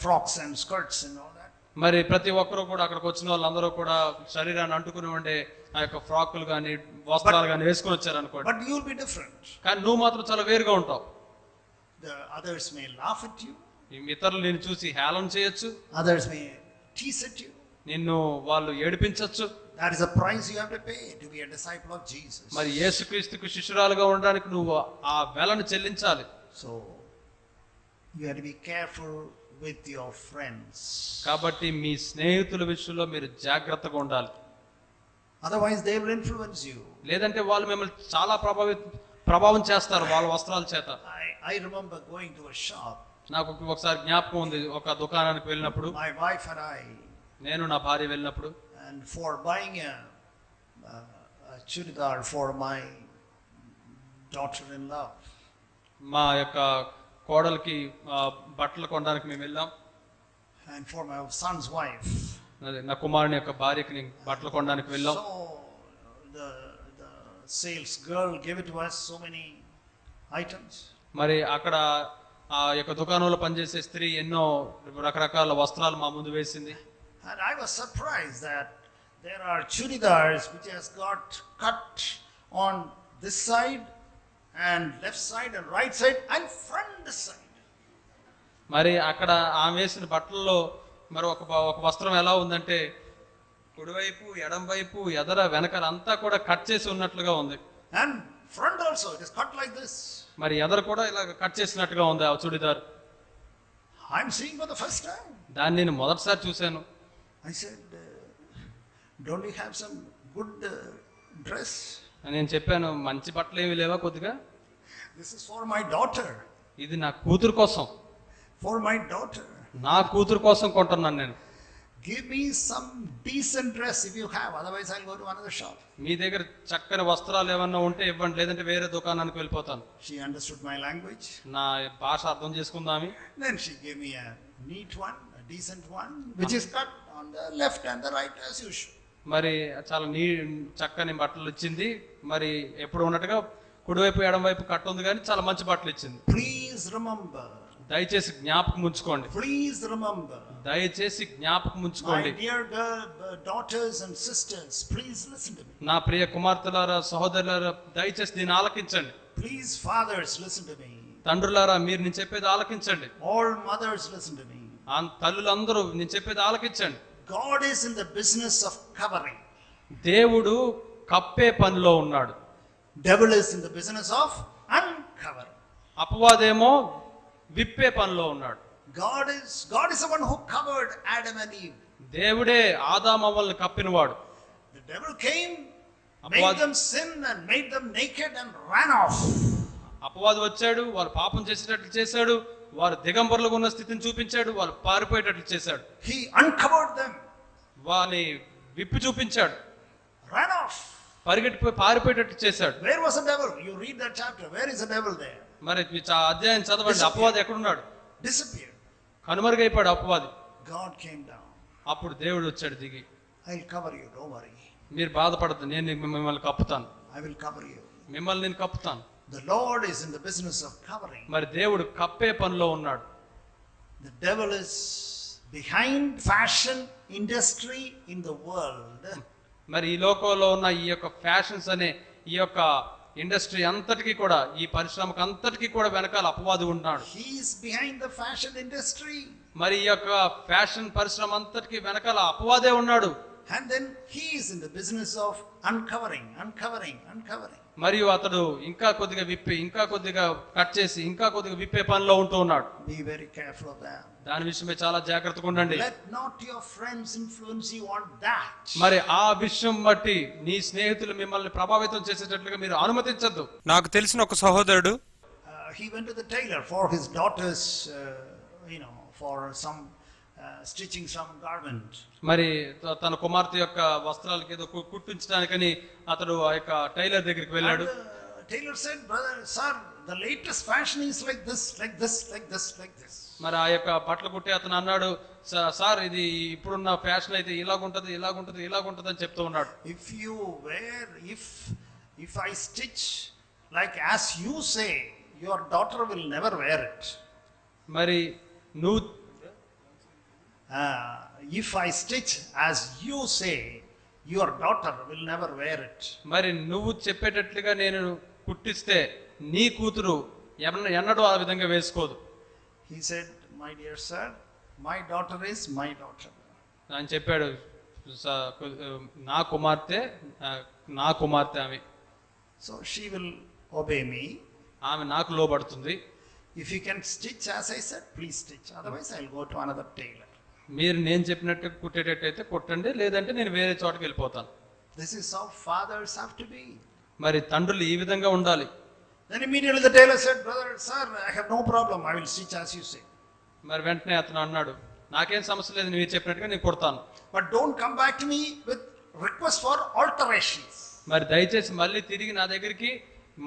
frocks and skirts and all that. మరి ప్రతి ఒక్కరు కూడా అక్కడికి వచ్చిన వాళ్ళందరూ కూడా శరీరాన్ని అంటుకుని ఉండే ఆ యొక్క ఫ్రాక్లు కానీ వస్త్రాలు కానీ వేసుకుని వచ్చారు అనుకోండి. But you will be different. కానీ నువ్వు మాత్రం చాలా వేరుగా ఉంటావు. The others may laugh at you. ఇతరులు నిన్ను చూసి హేళన చేయొచ్చు. Others may tease at you. నిన్ను వాళ్ళు ఏడిపించవచ్చు. That is a price you have to pay to be a disciple of Jesus. మరి యేసుక్రీస్తుకు శిష్యురాలుగా ఉండడానికి నువ్వు ఆ వెలను చెల్లించాలి. So you have to be careful with your friends. కాబట్టి మీ స్నేహితుల విషయంలో మీరు జాగ్రత్తగా ఉండాలి. Otherwise they will influence you. లేదంటే వాళ్ళు మిమ్మల్ని చాలా ప్రభావం చేస్తారు వాళ్ళ వస్త్రాల చేత. I remember going to a shop. నాకు ఒకసారి జ్ఞాపకం ఉంది, ఒక దుకాణానికి వెళ్ళినప్పుడు My wife and I, నేను నా భార్య వెళ్ళినప్పుడు, and for buying a churidar for my daughter-in-law, మా యొక్క కోడలికి బట్టలు కొనడానికి మేము వెళ్ళాం. and for my son's wife, నా కుమారుని యొక్క భార్యకి నేను బట్టలు కొనడానికి వెళ్ళాం. so the sales girl gave it to us so many items. మరి అక్కడ ఆ యొక్క దుకాణంలో పనిచేసే స్త్రీ ఎన్నో రకరకాల వస్త్రాలు మా ముందు వేసింది. And I was surprised that there are churidars which has got cut on this side and left side and right side and front side. మరి అక్కడ ఆమె వేసిన బట్టల్లో మరి ఒక వస్త్రం ఎలా ఉందంటే కుడివైపు ఎడంవైపు ఎదర వెనకాల అంతా కూడా కట్ చేసి ఉన్నట్లుగా ఉంది. And front also it is cut like this. మరి ఎదర కూడా ఇలా కట్ చేసినట్టుగా ఉంది ఆ churidar. I'm seeing for the first time. దాన్ని నేను మొదటిసారి చూశాను. I said, don't you have some good dress? నేను చెప్పాను, మంచి బట్టలు ఏమి లేవా కొద్దిగా? This is for my daughter. ఇది నా కూతురు కోసం. For my daughter. నా కూతురు కోసం కొంటున్నాను నేను. Give me some decent dress if you have, otherwise I'll go to another shop. మీ దగ్గర చక్కని వస్త్రాలు ఏమన్నా ఉంటే ఇవ్వండి, లేదంటే వేరే దుకాణానికి వెళ్ళిపోతాను. She understood my language. నా భాష అర్థం చేసుకుందామి. Then she gave me a neat one, a decent one, which is cut on the left and the right as usual. మరి చాలా చక్కని బట్టలు ఇచ్చింది. మరి ఎప్పుడు ఉన్నట్టుగా కుడివైపు ఎడంవైపు కట్ ఉంది, కానీ చాలా మంచి బట్టలు ఇచ్చింది. Please remember. దయచేసి జ్ఞాపకం ఉంచుకోండి. Please remember. దయచేసి జ్ఞాపకం ఉంచుకోండి. My dear daughters and sisters, please listen to me. నా ప్రియ కుమార్తెలారా, సహోదరులారా, దయచేసి దీన్ని ఆలకించండి. Please fathers, listen to me. తండ్రులారా, మీరు నేను చెప్పేది ఆలకించండి. All mothers, listen to me. తల్లులందరూ నేను చెప్పేది ఆలకించండి. God is in the business of covering. దేవుడు కప్పే పనిలో ఉన్నాడు. Devil is in the business of uncovering. అపవాదేమో విప్పే పనిలో ఉన్నాడు. God is the one who covered Adam and Eve. దేవుడే ఆదామవ్వల్ని కప్పినవాడు. The devil came, made them sin and made them naked and ran off. అపవాది వచ్చాడు, వారు పాపం చేసేటట్లు చేశాడు, వారు దిగంబరులుగా ఉన్న స్థితిని చూపించాడు, వాళ్ళు పారిపోయేటట్లు చేశాడు. He uncovered them. వారిని విప్పి చూపించాడు, ran off. పరిగెట్టిపోయి పారిపోయేటట్లు చేశాడు. Where was the devil? You read that chapter. Where is the devil there? మరి అధ్యాయం చదవండి. అపవాది ఎక్కడున్నాడు? Disappeared. కనుమరుగైపోయాడు అపవాది. God came down. అప్పుడు దేవుడు వచ్చాడు దిగి. I'll cover you, don't worry. మీరు బాధపడద్దు, నేను మిమ్మల్ని కప్పుతాను. I will cover you. మిమ్మల్ని నేను కప్పుతాను. The Lord is in the business of covering. మరి దేవుడు కప్పే పనిలో ఉన్నాడు. The devil is behind fashion industry in the world. మరి ఈ లోకంలో ఉన్న ఈ యొక్క ఫ్యాషన్స్ అనే ఈ యొక్క ఇండస్ట్రీ అంతటికి కూడా, ఈ పరిశ్రమకు అంతటికి కూడా వెనకాల అపవాది ఉన్నాడు. He is behind the fashion industry. మరి ఈ యొక్క ఫ్యాషన్ పరిశ్రమ అంతటికి వెనకాల అపవాదే ఉన్నాడు. And then he is in the business of uncovering. మరియు అతడు ఇంకా కొద్దిగా విప్పి, ఇంకా కొద్దిగా కట్ చేసి, ఇంకా కొద్దిగా విప్పే పనిలో ఉంటూ ఉన్నాడు. Be very careful of that. దాని విషయమే చాలా జాగ్రత్తగా ఉండండి. Let not your friends influence you on that. మరి ఆ విషయం బట్టి నీ స్నేహితులు మిమ్మల్ని ప్రభావితం చేసేటట్లుగా మీరు అనుమతించద్దు. నాకు తెలిసిన ఒక సహోదరుడు He went to the tailor for his daughter's, for some stitching some garment. మరి తన కుమార్తె యొక్క వస్త్రాలకు ఏదో కుట్టించడానికని అతడు ఆ యొక్క టైలర్ దగ్గరికి వెళ్ళాడు. And the tailor said, "Brother, sir, the latest fashion is like this." మరి ఆ యొక్క బట్టలు కుట్టి అతను అన్నాడు, సార్ ఇది ఇప్పుడున్న ఫ్యాషన్ అయితే ఇలాగుంటది అని చెప్తూ ఉన్నాడు. If I stitch like as you say, your daughter will never wear it. మరి నువ్వు if I stitch as you say, your daughter will never wear it. మరి నువ్వు చెప్పేటట్లుగా నేను కుట్టిస్తే నీ కూతురు ఎన్నడూ ఆ విధంగా వేసుకోదు. He said, "My dear sir, my daughter is my daughter." అని చెప్పాడు, నా కుమార్తె ఆమె. So she will obey me. ఆమె నాకు లోబడుతుంది. If you can stitch as I said, please stitch. Otherwise I'll go to another tailor. మీరు నేను చెప్పినట్టు కుట్టేటట్టయితే కుట్టండి, లేదంటే నేను వేరే చోటకి వెళ్ళిపోతాను. This is how fathers have to be. మరి తండ్రులు ఈ విధంగా ఉండాలి. Then immediately the tailor said, "Brother, sir, I have no problem. I will stitch as you say." మరి వెంటనే అతను అన్నాడు, నాకేం సమస్య లేదు, మీరు చెప్పినట్టుగా నేను కుడతాను. But don't come back to me with request for alterations. మరి దయచేసి మళ్ళీ తిరిగి నా దగ్గరికి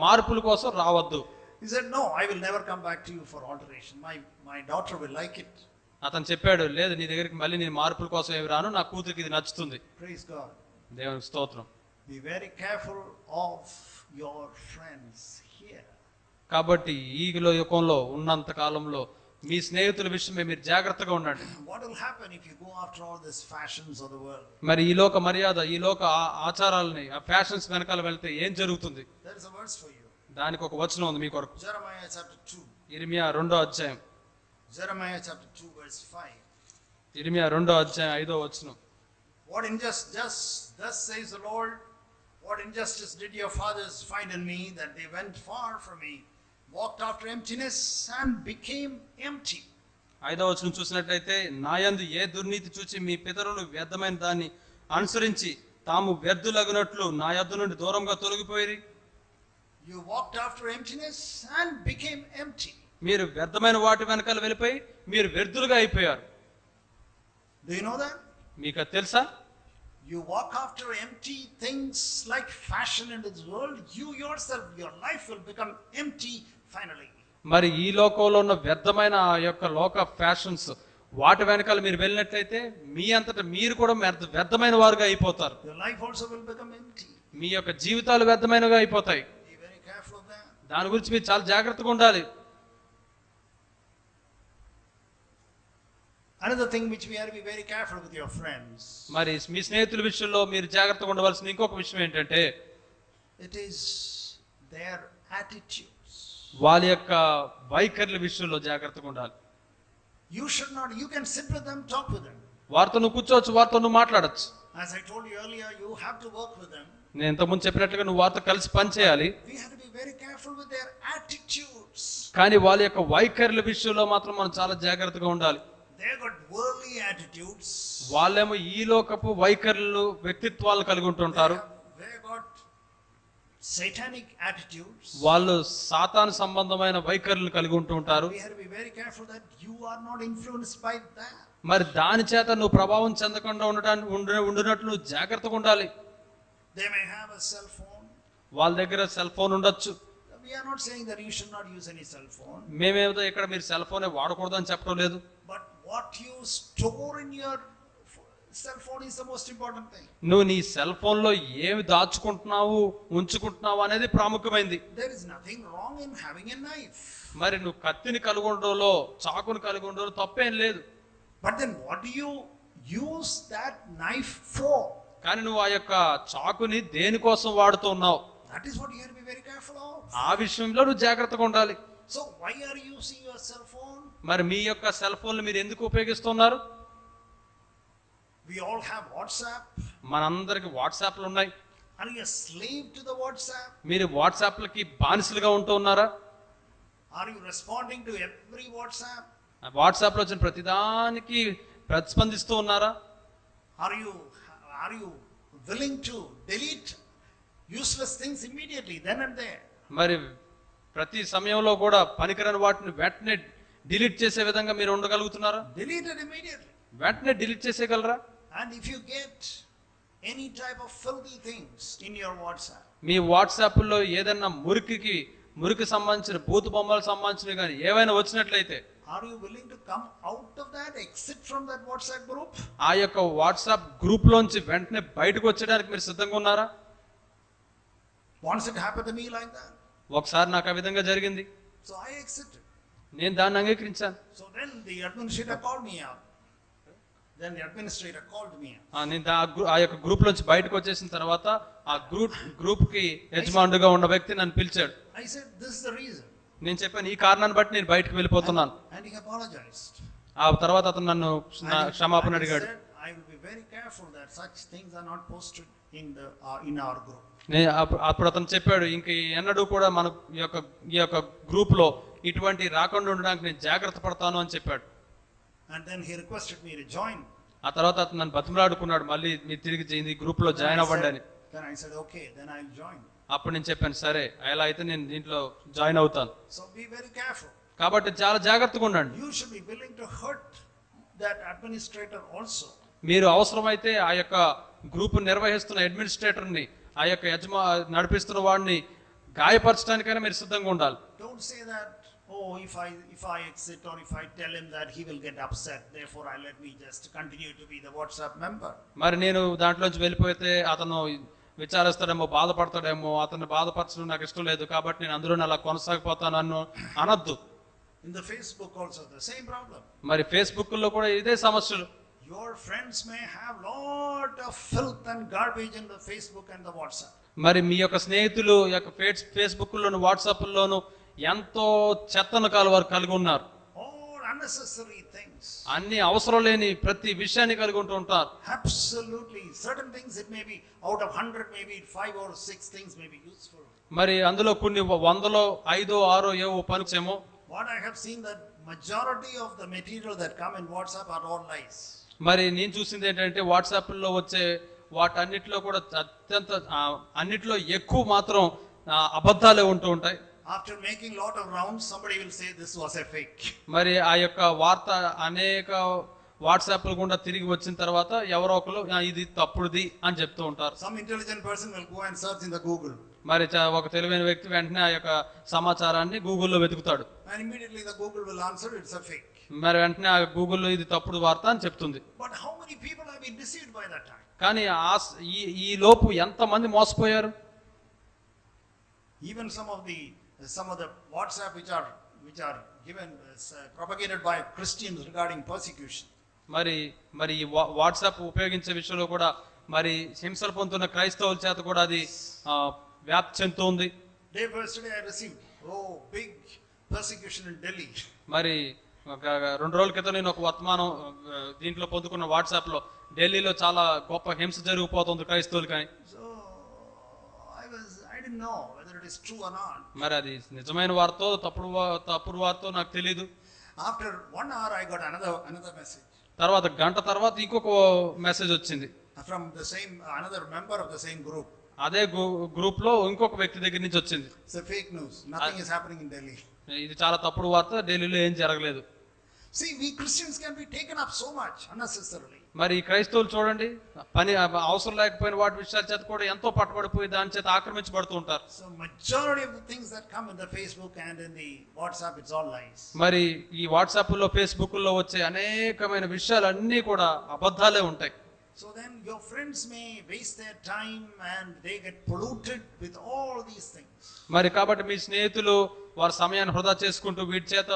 మార్పుల కోసం రావద్దు. He said, "No, I will never come back to you for alteration. My daughter will like it." అతను చెప్పాడు, లేదు నీ దగ్గరికి మళ్ళీ నేను మార్పుల కోసం ఏమి రాను, నా కూతురికి ఇది నచ్చుతుంది. Praise God. దేవునికి స్తోత్రం. Be very careful of your friends here. కాబట్టి ఈ యుగంలో ఉన్నంత కాలంలో మీ స్నేహితుల విషయమే మీరు జాగ్రత్తగా ఉండండి. What will happen if you go after all these fashions of the world? మరి ఈ లోక మర్యాద, ఈ లోక ఆచారాలని, ఆ ఫ్యాషన్స్ వెనకాల వెళ్తే ఏం జరుగుతుంది? There is a verse for you. దానికి ఒక వచనం ఉంది మీ కొరకు. Jeremiah chapter 2. ఇర్మియా 2వ అధ్యాయం. Jeremiah chapter 2 verse 5. ఇర్మియా 2వ అధ్యాయం 5వ వచనం. What injustice, thus says the Lord, what injustice did your fathers find in me, that they went far from me, walked after emptiness and became empty. 5వ వచనం చూసినట్లయితే, నాయందు ఏ దుర్నీతి చూచి మీ పితరులు వ్యర్థమైన దాన్ని అనుసరించి తాము వ్యర్థులగునట్లు నా యొద్ద నుండి దూరంగా తొలగిపోయి. You walked after emptiness and became empty. మీరు వ్యర్థమైన వాటి వెనకాల వెళ్ళిపోయి మీరు వ్యర్థులుగా అయిపోయారు. Do you know that? మీకు అది తెలుసా? You walk after empty things like fashion in this world, you yourself, your life will become empty finally. మరి ఈ లోకంలో ఉన్న వ్యర్థమైన ఆ యొక్క లోక ఫ్యాషన్స్ వాటి వెనకాల మీరు వెళ్ళినట్లయితే మీ అంతటా మీరు కూడా వ్యర్థమైన వారుగా అయిపోతారు. Your life also will become empty. మీ యొక్క జీవితాలు వ్యర్థమైనవిగా అయిపోతాయి. Be very careful of that. దాని గురించి మీరు చాలా జాగ్రత్తగా ఉండాలి. Another thing which we have to be very careful with your friends. మరి మీ స్నేహితుల విషయంలో మీరు జాగ్రత్తగా ఉండవలసిన ఇంకొక విషయం ఏంటంటే, it is their attitudes. వాళ్ళ యొక్క వైఖరుల విషయంలో జాగ్రత్తగా ఉండాలి. You can sit with them, talk with them. వారితో నువ్వు కూర్చోవచ్చు, వారితో నువ్వు మాట్లాడచ్చు. As I told you earlier, you have to work with them. నేను ఇంతకుముందు చెప్పినట్లుగా నువ్వు వారితో కలిసి పని చేయాలి. We have to be very careful with their attitudes. కానీ వాళ్ళ యొక్క వైఖరుల విషయంలో మాత్రం మనం చాలా జాగ్రత్తగా ఉండాలి. They got worldly attitudes. వాళ్ళేమో ఈ లోకపు వైఖరులు, వ్యక్తిత్వాలు కలిగి ఉంటుంటారు. They got satanic attitudes. వాళ్ళు సాతాను సంబంధమైన వైఖరులు కలిగి ఉంటుంటారు. We have to be very careful that you are not influenced by that. మరి దాని చేత నువ్వు ప్రభావం చెందకుండా ఉండినట్లు నువ్వు జాగ్రత్తగా ఉండాలి. They may have a cell phone. వాళ్ళ దగ్గర సెల్ ఫోన్ ఉండొచ్చు. We are not saying that you should not use any cell phone. మేమేదో ఇక్కడ మీరు సెల్ ఫోనే వాడకూడదు అని చెప్పడం లేదు. But what you store in your cell phone is the most important thing. నువ్వు నీ సెల్ ఫోన్ లో ఏమి దాచుకుంటున్నావు, ఉంచుకుంటున్నావు అనేది ప్రాముఖ్యమైనది. There is nothing wrong in having a knife. మరి నువ్వు కత్తిని కలిగి ఉండడంలో, చాకుని కలిగి ఉండడంలో తప్పేం లేదు. But then what do you use that knife for? కానీ నువ్వు ఆ యొక్క చాకుని దేనికోసం వాడుతూ ఉన్నావు? That is what you have to be very careful of. ఆ విషయంలో నువ్వు జాగ్రత్తగా ఉండాలి. So why are you using your cell phone? మరి మీ యొక్క సెల్ ఫోన్లు మీరు ఎందుకు ఉపయోగిస్తున్నారు? We all have WhatsApp. మనందరికి వాట్సాప్లు ఉన్నాయి. Are you a slave to the WhatsApp? మీరు వాట్సాప్లకి బానిసలుగా ఉంటూ ఉన్నారా? Are you responding to every WhatsApp? వాట్సాప్లో వచ్చిన ప్రతిదానికి ప్రతిస్పందిస్తూ ఉన్నారా? Are you willing to delete useless things immediately, then and there? మరి ప్రతి సమయంలో కూడా పనికిరాని వాటిని వెంటనే డిలీట్ చేసే విధంగా మీరు ఉండగలుగుతున్నారా? Delete it immediately. వెంటనే delete చేసేయగలరా? And if you get any type of filthy things in your WhatsApp, మీ వాట్సాప్లో ఏదైనా మురికి సంబంధించిన బూతు బొమ్మలకు సంబంధించినవి కానీ ఏవైనా వచ్చినట్లయితే are you willing to come out of that, exit from that WhatsApp group? ఆ యొక్క వాట్సాప్ గ్రూప్ లోంచి వెంటనే బయటకు వచ్చేయడానికి మీరు సిద్ధంగా ఉన్నారా? Once it happened to me like that. ఒకసారి నాకు ఆ విధంగా జరిగింది. So I exited. నేను దాన్ని అంగీకరించాను. So then the administrator called me up. నేను ఆ యొక్క గ్రూప్ నుంచి బయటకు వచ్చేసిన తర్వాత ఆ గ్రూప్ కి యజమానుడిగా ఉన్న వ్యక్తి నన్ను పిలిచాడు. I said, this is the reason. నేను చెప్పాను ఈ కారణాన్ని బట్టి నేను బయటకు వెళ్ళిపోతున్నాను. And he apologized. ఆ తర్వాత అతను నన్ను క్షమాపణ అడిగాడు. I will be very careful that such things are not posted in our group. అప్పుడు అతను చెప్పాడు ఇంక ఎన్నడూ కూడా మన ఈ యొక్క గ్రూప్ లో ఇటువంటి రాకుండా ఉండడానికి నేను జాగ్రత్త పడతాను అని చెప్పాడు. And then he requested me to join. ఆ తర్వాత అతను నన్ను బతిమలాడుకున్నాడు మళ్ళీ మీరు తిరిగి ఈ గ్రూప్ లో జాయిన్ అవ్వండి అని. Then I said, okay, then I'll join. అప్పుడు నేను చెప్పాను సరే అలా అయితే నేను దీంట్లో జాయిన్ అవుతాను. So be very careful. కాబట్టి చాలా జాగ్రత్తగా ఉండండి. You should be willing to hurt that administrator also. మీరు అవసరమైతే ఆ యొక్క గ్రూప్ నిర్వహిస్తున్న అడ్మినిస్ట్రేటర్ ని ఆ యొక్క నడిపిస్తున్న వాడిని గాయపరచడానికైనా మీరు సిద్ధంగా ఉండాలి. Don't say that, oh, if I exit or if I tell him that he will get upset, therefore let me just continue to be the WhatsApp member. మరి నేను దాంట్లోంచి వెళ్ళిపోతే అతను విచారిస్తాడేమో బాధపడతాడేమో అతన్ని బాధపరచడం నాకు ఇష్టం లేదు కాబట్టి నేను అందులో అలా కొనసాగిపోతాను అనొద్దు. In the Facebook also the same problem. మరి ఫేస్బుక్ లో కూడా ఇదే సమస్యలు. Your friends may have lot of filth and garbage in the Facebook and the WhatsApp. మరి మీ యొక్క స్నేహితులు యొక్క ఫేస్బుక్ లోను వాట్సాప్ లోను ఎంతో చెత్తను వారు కలిగి ఉన్నారు. All unnecessary things. అన్ని అవసరం లేని ప్రతి విషయాన్ని కలిగి ఉంటూ ఉంటారు. Absolutely. Certain things it may be out of 100 maybe 5 or 6 things may be useful. మరి అందులో కొన్ని 100లో 5 6 ఏవో పనిచేమో. What I have seen that majority of the material that come in WhatsApp are all lies. మరి నేను చూసింది ఏంటంటే వాట్సాప్ లో వచ్చే వాటన్నిటిలో కూడా అన్నిటిలో ఎక్కువ మాత్రం అబద్ధాలే ఉంటూ ఉంటాయి. After making lot of rounds, somebody will say this was a fake. మరి ఆ యొక్క వార్త అనేక వాట్సాప్ గుండా తిరిగి వచ్చిన తర్వాత ఎవరో ఒకరు ఇది తప్పుడుది అని చెప్తూ ఉంటారు. Some intelligent person will go and search in the Google. మరి ఒక తెలివైన వ్యక్తి వెంటనే ఆ యొక్క సమాచారాన్ని గూగుల్లో వెతుకుతాడు. And immediately the Google will answer it's a fake. మరి వెంటనే ఆ గూగుల్లో ఇది తప్పుడు వార్త అని చెప్తుంది. But how many people have been deceived by that time? కానీ ఈ లోపు ఎంత మంది మోసపోయారు. Even some of the WhatsApp which are given propagated by Christians regarding persecution. మరి ఈ వాట్సాప్ ఉపయోగించే విషయంలో కూడా మరి హింసలు పొందుతున్న క్రైస్తవుల చేత కూడా అది వ్యాప్తి చెందుతుంది. Day yesterday I received big persecution in Delhi. మరి 2 రోజుల క్రితం నేను ఒక వర్తమానం దీంట్లో పొందుకున్న వాట్సాప్ లో ఢిల్లీలో చాలా గొప్ప హింస జరిగిపోతుంది క్రైస్తవులు కానీ. So I didn't know whether it is true or not. మరి అది నిజమైన వార్తో తప్పుడు వార్తో నాకు తెలియదు. After 1 hour I got another message. తర్వాత గంట తర్వాత ఇంకొక మెసేజ్ వచ్చింది from the same another member of the same group. అదే గ్రూప్ లో ఇంకొక వ్యక్తి దగ్గర నుంచి వచ్చింది. It's a fake news. Nothing is happening in Delhi. ఇది చాలా తప్పుడు వార్త, ఢిల్లీలో ఏం జరగలేదు. See, we Christians can be taken up so much unnecessarily. మరి క్రైస్తవులు చూడండి పని అవసరం లేకపోయిన వాటి విషయాల చేత కూడా ఎంతో పట్టుబడిపోయి దాని చేత ఆక్రమించబడుతూ ఉంటారు. So majority of the things that come in the Facebook and in the WhatsApp, it's all lies. మరి ఈ వాట్సాప్ లో ఫేస్బుక్ లో వచ్చే అనేకమైన విషయాలు అన్నీ కూడా అబద్ధాలే ఉంటాయి. So then your friends may waste their time and they get polluted with all these things. మరి కాబట్టి మీ స్నేహితులు వారి సమయాన్ని వృధా చేసుకుంటూ వీటి చేత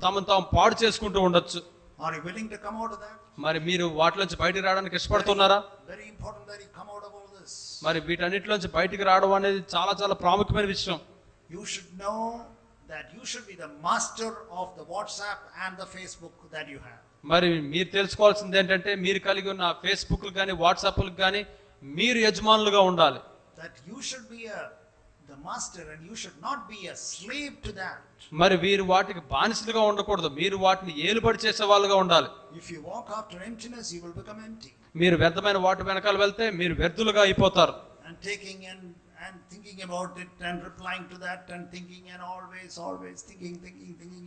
తమను తాము పాడు చేసుకుంటూ ఉండొచ్చు. Are you willing to come out of that? మరి మీరు వాటిలోంచి బయటికి రావడానికి ఇష్టపడుతున్నారా? Very important that you come out of all this. మరి వీటన్నిటిలోంచి బయటికి రావడం అనేది చాలా చాలా ప్రాముఖ్యమైన విషయం. You should know that you should be the master of the WhatsApp and the Facebook that you have. మరి మీరు తెలుసుకోవాల్సింది ఏంటంటే మీరు కలిగి ఉన్న ఫేస్బుక్ కానీ వాట్సాప్లకు కానీ మీరు యజమానులుగా ఉండాలి. That you should be the master and you should not be a slave to that. మరి వీరు వాటికి బానిసలుగా ఉండకూడదు, మీరు వాటిని ఏలుబడి చేసే వాళ్ళుగా ఉండాలి. If you walk after emptiness, you will become empty. మీరు వ్యర్థమైన వాటి వెనకాల వెళ్తే మీరు వ్యర్థులుగా అయిపోతారు. And taking and thinking about it and replying to that and thinking and always thinking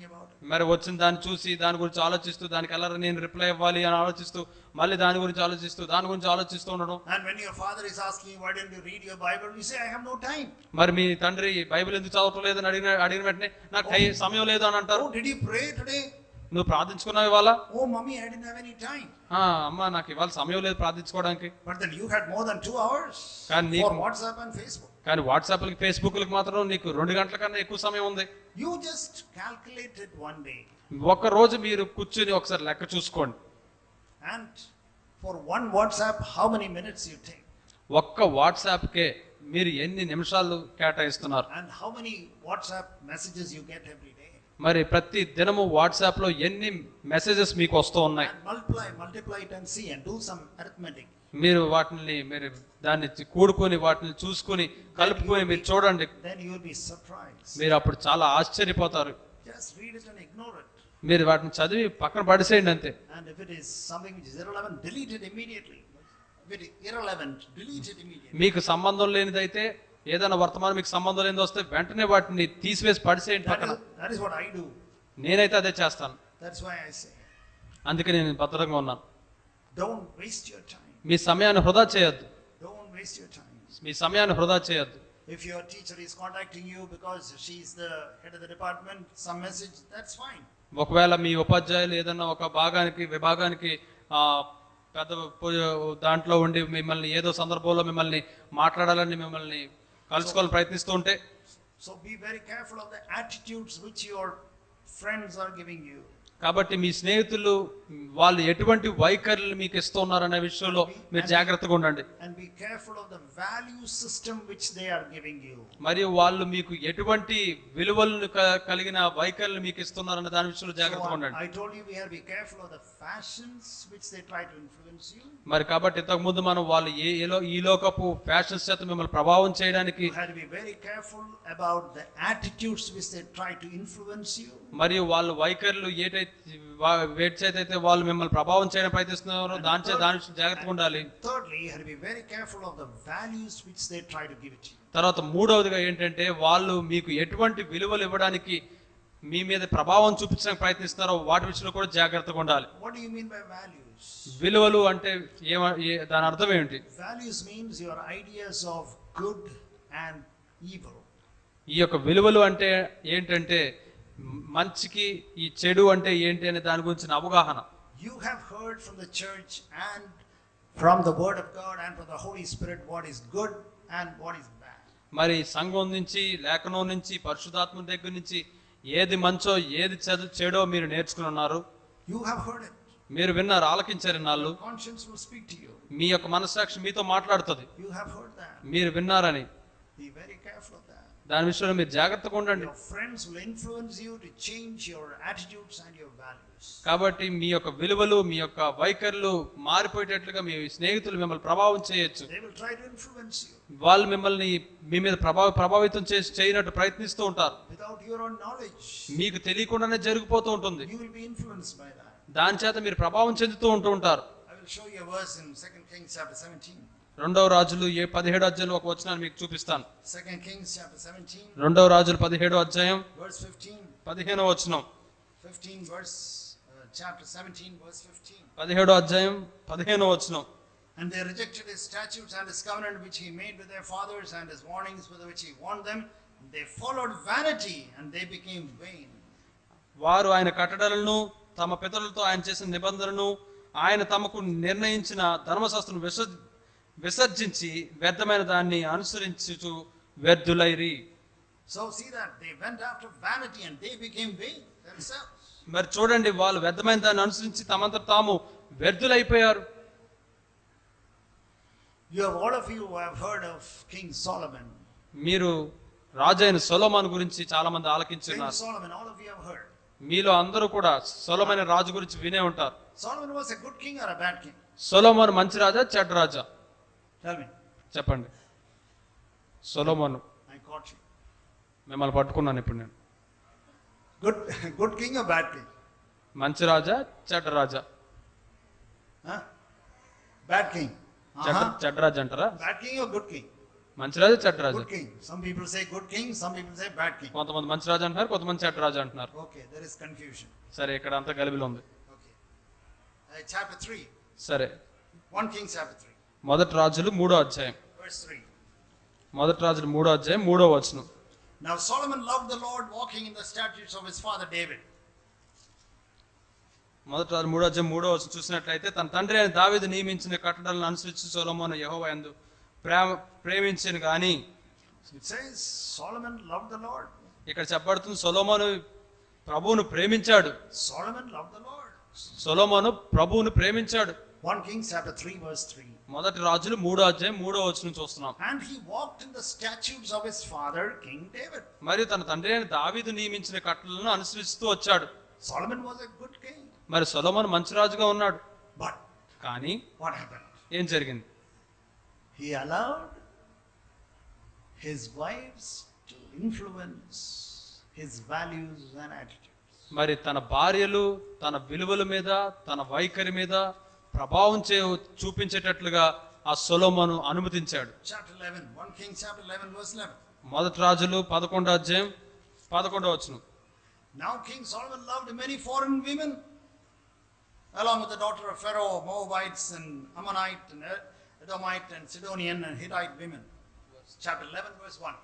about it. మరి వచ్చిన దాన్ని చూసి దాని గురించి ఆలోచిస్తూ దానికి ఎలా నేను రిప్లై ఇవ్వాలి అని ఆలోచిస్తూ మళ్ళీ దాని గురించి ఆలోచిస్తూ ఉండడం. And when your father is asking you, why don't you read your Bible, you say, I have no time. మరి మీ తండ్రి బైబిల్ ఎందుకు చదవటం లేదని అడిగిన వెంటనే నాకు సమయం లేదు అని అంటారు. Oh, did you pray today? నువ్వు ప్రార్థించుకున్నావు ఇవాళ? Oh, mommy, I didn't have any time. అమ్మ నాకు ఇవాళ సమయం లేదు ప్రార్థించుకోవడానికి. But then you had more than 2 hours for WhatsApp and Facebook. కానీ వాట్సాప్లకి ఫేస్బుక్లకి మాత్రం నీకు 2 గంటల కన్నా ఎక్కువ సమయం ఉంది. You just calculated one day. ఒక రోజు మీరు కూర్చుని ఒకసారి లెక్క చూసుకోండి. And for one WhatsApp, how many minutes you take? ఒక్క వాట్సాప్కే మీరు ఎన్ని నిమిషాలు కేటాయిస్తున్నారు? And how many WhatsApp messages you get every day? మరి ప్రతి దినము వాట్సాప్ లో ఎన్ని మెసేజెస్ మీకు వస్తూ ఉన్నాయి? And multiply it and see and do some arithmetic. మీరు దాన్ని కూడుకొని వాటిని చూసుకొని కలుపుకొని మీరు చూడండి. Then you will be surprised. మీరు అప్పుడు చాలా ఆశ్చర్యపోతారు. Just read it and ignore it. మీరు వాటిని చదివి పక్కన పడేసేయండి అంతే. And if it is something which is irrelevant, delete it immediately. If it is irrelevant, delete it immediately. మీకు సంబంధం లేనిదైతే ఏదైనా వర్తమానం మీకు సంబంధం లేనిది వస్తే వెంటనే వాటిని తీసివేసి పడిసేయండి పక్కన. That is what I do. నేనైతే అదే చేస్తాను. That's why I say. అందుకే నేను భద్రంగా ఉన్నాను. Don't waste your time. మీ సమయాన్ని వృధా చేయొద్దు. Don't waste your time. మీ సమయాన్ని వృధా చేయొద్దు. If your teacher is contacting you because she is the head of the department, some message, that's fine. ఒకవేళ మీ ఉపాధ్యాయులు ఏదన్నా ఒక విభాగానికి పెద్ద దాంట్లో ఉండి మిమ్మల్ని ఏదో సందర్భంలో మిమ్మల్ని మాట్లాడాలని మిమ్మల్ని కలుసుకోవాలని ప్రయత్నిస్తూ ఉంటే, so be very careful of the attitudes which your friends are giving you. కాబట్టి మీ స్నేహితులు వాళ్ళు ఎటువంటి వైఖరులు మీకు ఇస్తున్నారనే విషయంలో మీరు జాగ్రత్తగా ఉండండి. And be careful of the value system which they are giving you. మరియు వాళ్ళు మీకు ఎటువంటి విలువలను కలిగిన వైఖరులు మీకు ఇస్తున్నారనే దాని విషయంలో జాగ్రత్తగా ఉండండి. I told you we have to be careful of the fashions which they try to influence you. మరి కాబట్టి ఇంతకు ముందు మనం వాళ్ళు ఈ లోకపు ఫ్యాషన్స్ చేత మిమ్మల్ని ప్రభావం చేయడానికి You have to be very careful about the attitudes which they try to influence you. మరియు వాళ్ళు వైఖరులు వేటి చేత అయితే వాళ్ళు మిమ్మల్ని ప్రభావం చేయడం ప్రయత్నిస్తున్నారో దాని జాగ్రత్తగా ఉండాలి. Thirdly, you have to be very careful of the values which they try to give it to you. తర్వాత మూడవదిగా ఏంటంటే వాళ్ళు మీకు ఎటువంటి విలువలు ఇవ్వడానికి మీ మీద ప్రభావం చూపించడానికి ప్రయత్నిస్తున్నారో వాటి విషయంలో కూడా జాగ్రత్తగా ఉండాలి. What do you mean by values? విలువలు అంటే దాని అర్థం ఏంటి? Values means your ideas of good and evil. ఈ యొక్క విలువలు అంటే ఏంటంటే మంచికి ఈ చెడు అంటే ఏంటి అనే దాని గురించిన అవగాహన. You have heard from the church and from the word of God and from the Holy Spirit what is good and what is bad. మరి సంఘం నుంచి లేఖనం నుంచి పరిశుద్ధాత్మ దగ్గర నుంచి ఏది మంచో ఏది చెడో మీరు నేర్చుకుని ఉన్నారు. You have heard it. మీరు విన్నారు, ఆలకించారు. నాళ్ళు Conscience will speak to you. మీ యొక్క మనస్సాక్షి మీతో మాట్లాడుతుంది. You have heard that. మీరు విన్నారని Be very careful of that. దాని విషయంలో మీరు జాగ్రత్తగా ఉండండి. Your friends will influence you to change your attitudes and your values. కాబట్టి మీ యొక్క విలువలు మీ యొక్క వైఖరులు మారిపోయేటట్లుగా మీ స్నేహితులు మిమ్మల్ని ప్రభావం చేయొచ్చు. They will try to influence you. వాళ్ళు మిమ్మల్ని మీ మీద ప్రభావితం చేయనట్టు ప్రయత్నిస్తూ ఉంటారు. Without your own knowledge. మీకు తెలియకుండానే జరిగిపోతూ ఉంటుంది. You will be influenced by that. దాని చేత మీరు ప్రభావం చెందుతూ ఉంటారు. I will show you a verse in 2 Kings chapter 17. రెండవ రాజులు 17వ అధ్యాయంలో ఒక వచనాన్ని మీకు చూపిస్తాను. 2 Kings chapter 17. రెండవ రాజులు 17వ అధ్యాయం verse 15. 15వ వచనం. 15 verse chapter 17 verse 15. 17వ అధ్యాయం 15వ వచనం. And they rejected his statutes and his covenant which he made with their fathers and his warnings with which he warned them. They followed vanity and they became vain. వారు ఆయన కట్టడలను తమ పితరులతో ఆయన చేసిన నిబంధనలను ఆయన తమకు నిర్ణయించిన ధర్మశాస్త్రం విసర్జించి వ్యర్థమైన దాన్ని అనుసరించుచు వ్యర్థులైరి. So see that they went after vanity and they became vain themselves. మరి చూడండి, వాళ్ళు వ్యర్థమైన దాన్ని అనుసరించి తమంతట తాము వ్యర్థులైపోయారు. All of you have heard of King Solomon. మీరు రాజు అయిన సొలొమోను గురించి చాలా మంది King ఆలకించున్నారు. Solomon, all of you have heard. మీలో అందరూ కూడా సొలొమోను రాజు గురించి వినే ఉంటారు. Solomon was a good king or a bad king? సొలొమోను మంచి రాజా చెడ్డ రాజా? Tell me. చెప్పండి. సొలొమోను, I caught you. మిమ్మల్ని పట్టుకున్నాను ఇప్పుడు నేను. Good king or bad king? మంచి రాజా చెడ్డ రాజా? Huh? Bad king. చెడ్డ రాజా అంటారా? Bad king or good king? మంచి రాజా చెడ్డ రాజా? Good king. Some people say good king, some people say bad king. కొంతమంది మంచి రాజా అంటున్నారు, కొంతమంది చెడ్డ రాజా అంటున్నారు. Okay, there is confusion. సరే, ఇక్కడ అంతా గలిబిలి ఉంది. Okay. Chapter 3. సరే, 1 Kings chapter 3. మొదటి రాజులు 3వ అధ్యాయం. Verse 3. మొదటి రాజులు 3వ అధ్యాయం 3వ వచనం. Now Solomon loved the Lord, walking in the statutes of his father David. మొదటి రాజులు 3వ అధ్యాయం 3వ వచనం చూసినట్లయితే, తన తండ్రి అయిన దావీదు నియమించిన కట్టడలను అనుసరించి సొలొమోను యెహోవా యందు ప్రేమించెను గాని. It says Solomon loved the Lord. ఇక్కడ చెప్పబడుతుంది సొలొమోను ప్రభువును ప్రేమించాడు. Solomon loved the Lord. సొలొమోను ప్రభువును ప్రేమించాడు. 1 Kings chapter 3 verse 3. మొదటి రాజులు 3వ అధ్యాయం 3వ వచనం చూస్తున్నాం. And he walked in the statutes of his father King David. మరియు తన తండ్రి అయిన దావీదు నియమించిన కట్టడలను అనుసరిస్తూ వచ్చాడు. Solomon was a good king. మరి సొలొమోను మంచి రాజుగా ఉన్నాడు. But కానీ what happened? ఏం జరిగింది? He allowed his wives to influence his values and attitudes. మరి తన భార్యలు తన విలువల మీద, తన వైఖరి మీద ప్రభావం చూపించేటట్లుగా ఆ సొలొమోను అనుమతించాడు. Chapter 11, 1 Kings chapter 11 verse 11. మొదటి రాజులు 11వ అధ్యాయం 11వ వచనం. Now King Solomon loved many foreign women, along with the daughter of Pharaoh, Moabites and Ammonite and Edomite and Sidonian and Hittite women. Chapter 11 verse 1.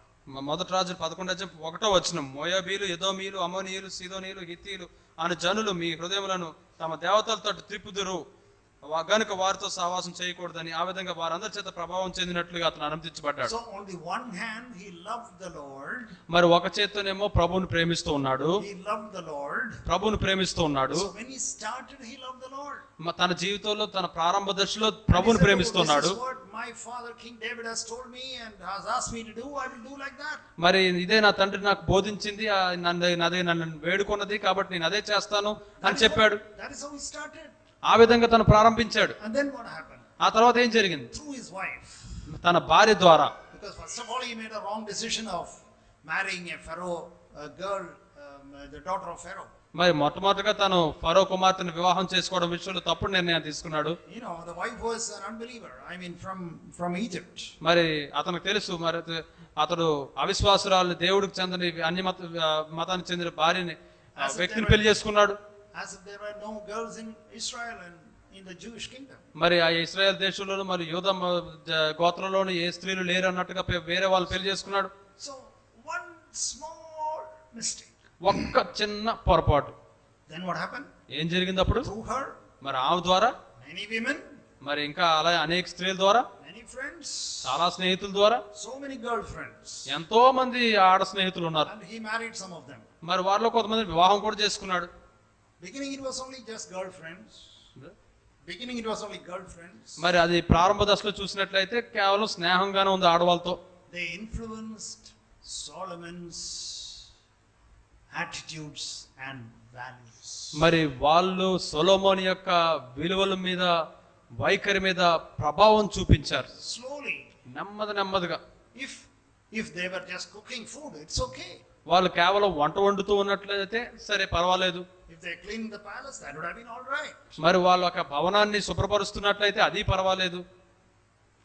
మొదటి రాజులు 11వ అధ్యాయం 1వ వచనం. మోయాబీలు, ఎదోమీలు, అమ్మోనీయులు, సీదోనీయులు, హిత్తీలు అను జనులు మీ హృదయములను తమ దేవతలతో త్రిప్పుదురు గనుక వారితో సహవాసం చేయకూడదని, ఆ విధంగా వారందరి చేత ప్రభావం చెందినట్లుగా అతను అనుమతించబడ్డాడు. So on the one hand he loved the Lord. మరి ఒక చేత్తోనేమో ప్రభువును ప్రేమిస్తూ ఉన్నాడు. He loved the Lord. ప్రభువును ప్రేమిస్తూ ఉన్నాడు. So when he started he loved the Lord. తన జీవితంలో తన ప్రారంభ దశలో ప్రభువును ప్రేమిస్తున్నాడు. This is what my father King David has told me and has asked me to do. I will do like that. మరి ఇదే నా తండ్రి నాకు బోధించింది, నన్ను వేడుకున్నది, కాబట్టి నేను అదే చేస్తాను అని చెప్పాడు. That is how he started. ఆ విధంగా తను ప్రారంభించాడు. And then what happened? ఆ తర్వాత ఏం జరిగింది? Through his wife. తన భార్య ద్వారా. Because first of all he made a wrong decision of marrying a Pharaoh girl, the daughter of Pharaoh. మరి మొట్టమొదటిగా తను ఫరో కుమార్తెను వివాహం చేసుకోవడం విషయంలో తప్పుడు నిర్ణయం తీసుకున్నాడు. You know, the wife was an unbeliever. I mean from Egypt. మరి అతనికి తెలుసు, మరి అతడు అవిశ్వాసురాలు, దేవుడికి చెందిన అన్య మతానికి చెందిన భార్యని వ్యక్తిని పెళ్లి చేసుకున్నాడు. As if there were no girls in Israel and in the Jewish kingdom. మరి ఆ ఇశ్రాయేల్ దేశంలోను మరి యూదా గోత్రంలోను ఏ స్త్రీలు లేరు అన్నట్టుగా వేరే వాళ్ళు పెళ్లి చేసుకున్నాడు. So one small mistake. ఒక్క చిన్న పొరపాటు. Then what happened? ఏం జరిగింది అప్పుడు? Through her, మరి ఆమె ద్వారా, many women, మరి ఇంకా అలా అనేక స్త్రీల ద్వారా, many friends, చాలా స్నేహితుల ద్వారా, so many girlfriends. ఎంతో మంది ఆడ స్నేహితులు ఉన్నారు. And he married some of them. మరి వారిలో కొంతమంది వివాహం కూడా చేసుకున్నాడు. Beginning it was only just girlfriends. Beginning it was only girlfriends. మరి అది ప్రారంభ దశలో చూసినట్లయితే కేవలం స్నేహంగానే ఉంది ఆడవాళ్ళతో. They influenced Solomon's attitudes and values. మరి వాళ్ళు సొలొమోను యొక్క విలువల మీద, వైఖరి మీద ప్రభావం చూపించారు. Slowly. నెమ్మదిగా. If they were just cooking food, it's okay. వాళ్ళు కేవలం వంట వండుతూ ఉన్నట్లయితే సరే, పర్వాలేదు. If they cleaned the palace, that would have been all right. మరి వాళ్ళ యొక్క భవనాన్ని శుభ్రపరుస్తున్నట్లయితే అది పర్వాలేదు.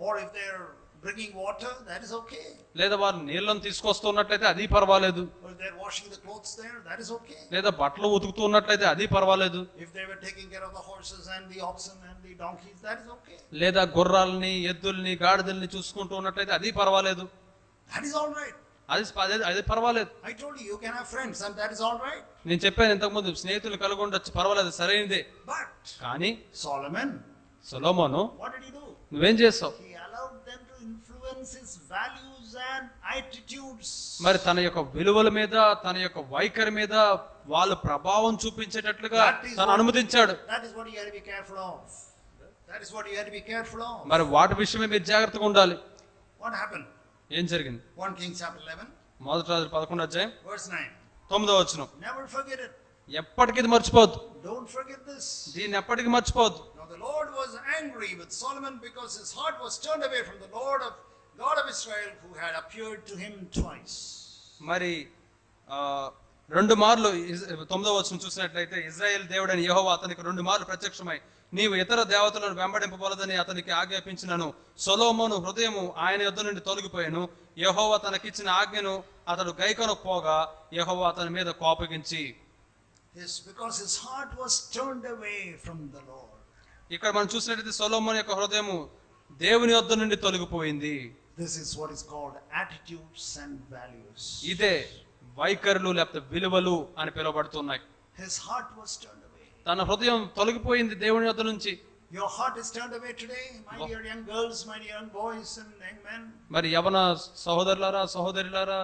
Or if they're bringing water, that is okay. లేదా వారు నీళ్ళను తీసుకొస్తున్నట్లయితే అది పర్వాలేదు. Or if they're washing the clothes there, that is okay. లేదా బట్టలు ఉతుకుతున్నట్లయితే అది పర్వాలేదు. If they were taking care of the horses and the oxen and the donkeys, that is okay. లేదా గుర్రాలని, ఎద్దుల్ని, గాడిదల్ని చూసుకుంటూ ఉన్నట్లయితే అది పర్వాలేదు. That is all right. అది పర్వాలేదు. I told you, you can have friends and that is all right. నేను చెప్పాను ఇంతకుముందు, స్నేహితులు కలిగి ఉండొచ్చు, పర్వాలేదు, సరైనదే. But కానీ Solomon, what did he do? నువ్వేం చేస్తావు? He allowed them to influence his values and attitudes. మరి తన యొక్క విలువల మీద, తన యొక్క వైఖరి మీద వాళ్ళు ప్రభావం చూపించేటట్లుగా తను అనుమతించాడు. That is what you have to be careful of. That is what you have to be careful of. మరి వాటి విషయమే మీరు జాగ్రత్తగా ఉండాలి. What happened? ఏం జరిగింది? 1 Kings chapter 11. మొదటి రాజులు 11వ అధ్యాయం verse 9. 9వ వచనం. Never forget it. ఎప్పటికీ ఇది మర్చిపోవద్దు. Don't forget this. దీన్ని ఎప్పటికీ మర్చిపోవద్దు. Now the Lord was angry with Solomon because his heart was turned away from the Lord of God of Israel, who had appeared to him twice. మరి 2 మార్లు 9వ వచనం చూసినట్లయితే ఇశ్రాయేల్ దేవుడైన యెహోవా అతనికి 2 మార్లు ప్రత్యక్షమై నీవు ఇతర దేవతలను వెంబడింపబోలదని అతనికి ఆజ్ఞాపించినను సొలొమోను హృదయము ఆయన యొద్ద నుండి తొలగిపోయాను. యెహోవా తనకిచ్చిన ఆజ్ఞను అతడు గైకొనకపోగా యెహోవా అతని మీద కోపగించి. Because his heart was turned away from the Lord. ఇక్కడ మనం చూసినట్లయితే సొలొమోను యొక్క హృదయము దేవుని యొద్ద నుండి తొలగిపోయింది. This is what is called attitudes and values. ఇదే వైఖరులు లేకపోతే విలువలు అని పిలువబడుతున్నాయి. His heart was turned away. తన హృదయం తొలగిపోయింది దేవుని యొద్ద నుంచి. Your heart is turned away today, my dear young girls, my dear young boys and young men. మరి యవన సహోదరులారా సహోదరులారా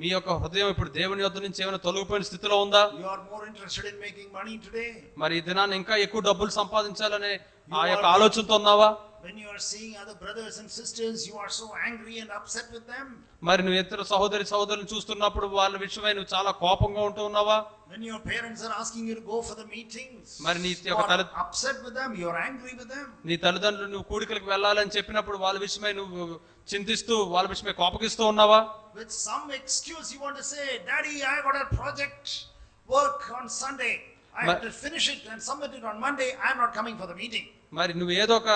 మీ యొక్క హృదయం ఇప్పుడు దేవుని యొద్ద నుంచి ఏమైనా తొలగిపోయిన స్థితిలో ఉందా? You are more interested in making money today. మరి ఈ దినాన్ని ఇంకా ఎక్కువ డబ్బులు సంపాదించాలనే ఆ యొక్క ఆలోచనతో ఉన్నావా? When you are seeing other brothers and sisters, you are so angry and upset with them. మరి నువ్వు ఇతర సహోదరులను చూస్తున్నప్పుడు వాళ్ళ విషయమై నువ్వు చాలా కోపంగా ఉంటూ ఉన్నావా? When your parents are asking you to go for the meetings, మరి నీ you యొక్క are upset with them, you are angry with them. నీ తల్లిదండ్రులు నువ్వు కూడికలకు వెళ్ళాలని చెప్పినప్పుడు వాళ్ళ విషయమై నువ్వు చింతిస్తూ వాళ్ళ విషయమై కోపగిస్తూ ఉన్నావా? With some excuse you want to say, Daddy, I got a project work on Sunday. I have to finish it and submit it on Monday. I am not coming for the meeting. మరి నువ్వు ఏదో ఒక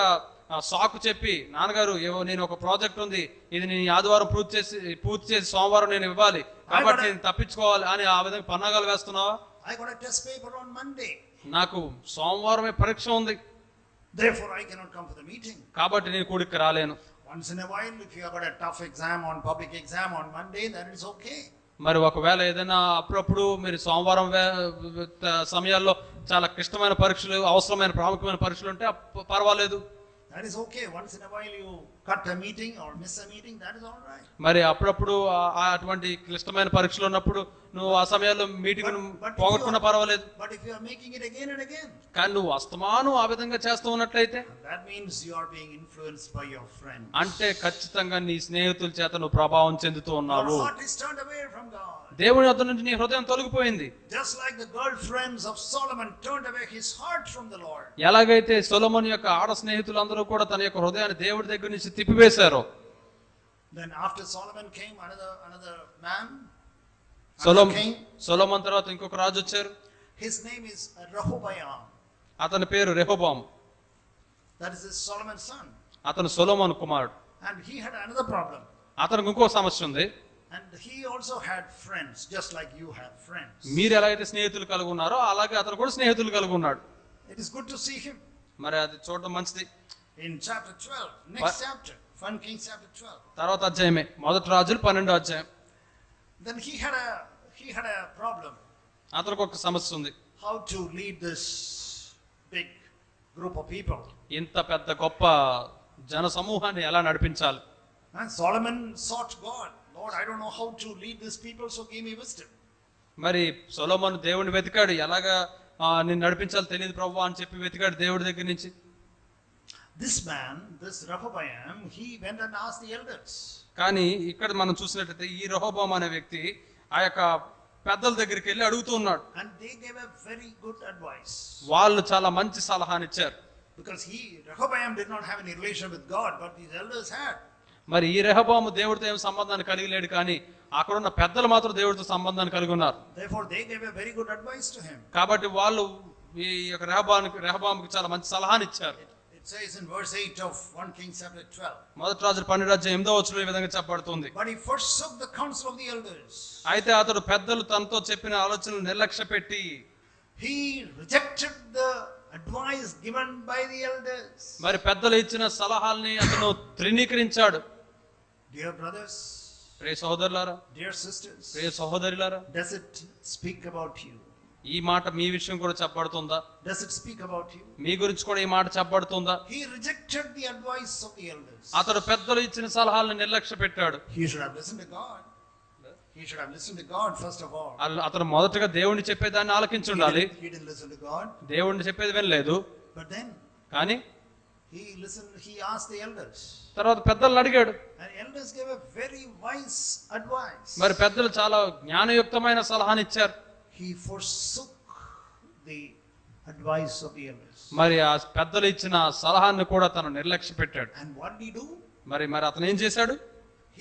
సాకు చెప్పి నాన్నగారు నేను ఒక project ఉంది ఇది నేను ఆదివారం పూర్తి చేసి సోమవారం నేను ఇవ్వాలి కాబట్టి నేను తప్పించుకోవాలి అని ఆ విధంగా పన్నాగాలు వేస్తున్నావా? I got a test paper on Monday. నాకు సోమవారమే పరీక్ష ఉంది, therefore I cannot come for the meeting. కాబట్టి నేను కూడికి రాలేను. Once in a while, if you have got a tough exam on public exam on Monday, that is okay. మరి ఒకవేళ ఏదైనా అప్పుడప్పుడు మీరు సోమవారం సమయాల్లో చాలా క్లిష్టమైన పరీక్షలు అవసరమైన ప్రాముఖ్యమైన పరీక్షలు ఉంటే పర్వాలేదు. That is okay. Once in a while you cut a meeting or miss a meeting, that is all right. మరి అప్పుడప్పుడు అటువంటి క్లిష్టమైన పరీక్షలు ఉన్నప్పుడు నువ్వు ఆ సమయాల్లో మీటింగ్ పోగొట్టుకున్నా పర్వాలేదు. But if you are making it again and again, కానీ నువ్వు అస్తమానం ఆ విధంగా చేస్తూ ఉన్నట్లయితే that means you are being influenced by your friends. అంటే ఖచ్చితంగా నీ స్నేహితుల చేత నువ్వు ప్రభావం చెందుతూ ఉన్నావు. Your heart is turned away from God. దేవుని వద్ద నుంచి నీ హృదయం తొలగిపోయింది. Just like the girlfriends of Solomon turned away his heart from the Lord. ఎలాగైతే సొలొమోను యొక్క ఆడ స్నేహితులందరూ కూడా తన యొక్క హృదయాన్ని దేవుడి దగ్గర నుంచి తిప్పివేశారు. Then after Solomon came another man. సొలొమోను తర్వాత ఇంకొక రాజు వచ్చారు. His name is Rehoboam. అతని పేరు రెహోబాము. That is Solomon's son. అతను సొలొమోను కుమారుడు. And he had another problem. అతనికి ఇంకో సమస్య ఉంది. And he also had friends, just like you have friends. మీరు ఎలాగైతే స్నేహితులు కలిగి ఉన్నారో అలాగే అతను కూడా స్నేహితులు కలిగి ఉన్నాడు. It is good to see him. మరి అది చూడడం మంచిది. In chapter 12, next chapter, 1 Kings chapter 12. తర్వాత అధ్యాయమే మొదటి రాజులు 12వ అధ్యాయం. Then he had a problem. అతనికి ఒక సమస్య ఉంది. How to lead this big group of people. ఇంత పెద్ద గొప్ప జన సమూహాన్ని ఎలా నడిపించాలి? And Solomon sought God. Lord, I don't know how to lead these people, so give me wisdom. మరి సొలొమోను దేవుని వెతికాడు, ఎలాగా నేను నడిపించాలి తెలియదు ప్రభువా అని చెప్పి వెతికాడు దేవుడి దగ్గర నుంచి. This man, this Rehoboam, he went and asked the elders. కానీ ఇక్కడ మనం చూసినట్లయితే ఈ రెహోబాము అనే వ్యక్తి ఆ యొక్క పెద్దల దగ్గరికి వెళ్ళి అడుగుతూ ఉన్నాడు. And they gave a very good advice. వాళ్ళు చాలా మంచి సలహాని ఇచ్చారు. Because Rehoboam did not have any relation with God, but these elders had. మరి ఈ రెహోబాము దేవుడితో ఏం సంబంధాన్ని కలిగి లేడు, కానీ అక్కడ ఉన్న పెద్దలు మాత్రం దేవుడితో సంబంధాన్ని కలిగి ఉన్నారు. Therefore they gave a very good advice to him. కాబట్టి వాళ్ళు ఈ యొక్క రెహోబాముకి చాలా మంచి సలహాని ఇచ్చారు. It says in verse 8 of 1 Kings chapter 12. మొదటి రాజులు 12వ అధ్యాయం 8వ వచనంలో ఈ విధంగా చెప్పబడుతుంది. But he forsook the counsel of the elders. అయితే అతడు పెద్దలు తనతో చెప్పిన ఆలోచనలు నిర్లక్ష్యపెట్టి He rejected the advice given by the elders. మరి పెద్దలు ఇచ్చిన సలహాల్ని అతను తృణీకరించాడు. Dear brothers, ప్రియ సహోదరులారా, dear sisters, ప్రియ సహోదరులారా, does it speak about you? ఈ మాట మీ విషయం కూడా చెప్పబడుతుందా? Does it speak about you? మీ గురించి కూడా ఈ మాట చెప్పబడుతుందా? He rejected the advice of the elders. అతడు పెద్దలు ఇచ్చిన సలహాలను నిర్లక్ష్యపెట్టాడు. He should have listened to God. He should have listened to God first of all. అతను మొదటగా దేవుణ్ణి చెప్పేదాన్ని ఆలకించి ఉండాలి. He didn't listen to God. దేవుణ్ణి చెప్పేది వినలేదు. But then కానీ he asked the elders. తర్వాత పెద్దలను అడిగాడు. And elders gave a very wise advice. మరి పెద్దలు చాలా జ్ఞానయుక్తమైన సలహాని ఇచ్చారు. He forsook the advice of the elders. మరి ఆ పెద్దలు ఇచ్చిన సలహాన్ని కూడా తను నిర్లక్ష్య పెట్టాడు. And what did he do? మరి అతను ఏం చేశాడు?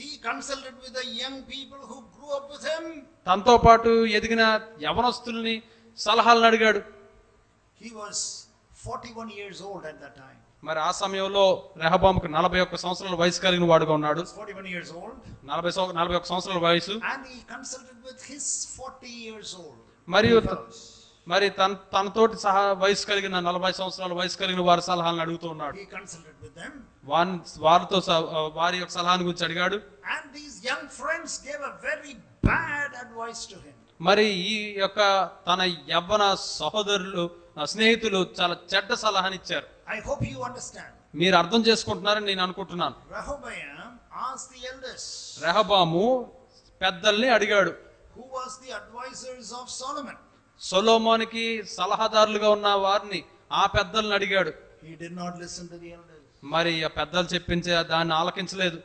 He consulted with the young people who grew up with him. తనతో పాటు ఎదిగిన యవనస్తుల్ని సలహాలను అడిగాడు. He was 41 years old at that time. మరి ఆ సమయంలో రెహబాముకు 41 సంవత్సరాల వయసు కలిగిన వాడుగా ఉన్నాడు. 41 years old. 41 సంవత్సరాల వయసు. And he consulted with his 40 years old. మరి తనతోటి సహా వయసు కలిగిన 40 సంవత్సరాల వయసు కలిగిన వారి సలహాలను అడుగుతూ ఉన్నాడు. He consulted with them. వారితో వారి యొక్క సలహాను గురించి అడిగాడు. And these young friends gave a very bad advice to him. మరి ఈ యొక్క తన యవ్వన సహోదరులు స్నేహితులు చాలా చెడ్డ సలహాని ఇచ్చారు. I hope you understand. మీరు అర్థం చేసుకుంటున్నారని నేను అనుకుంటున్నాను. Rehoboam asked the elders. రెహబాము పెద్దల్ని అడిగాడు. Who was the advisors of Solomon? సొలొమోనుకి సలహాదారులుగా ఉన్న వారిని ఆ పెద్దల్ని అడిగాడు. He did not listen to the elders. మరి ఆ పెద్దలు చెప్పించే దాన్ని ఆలకించలేదు.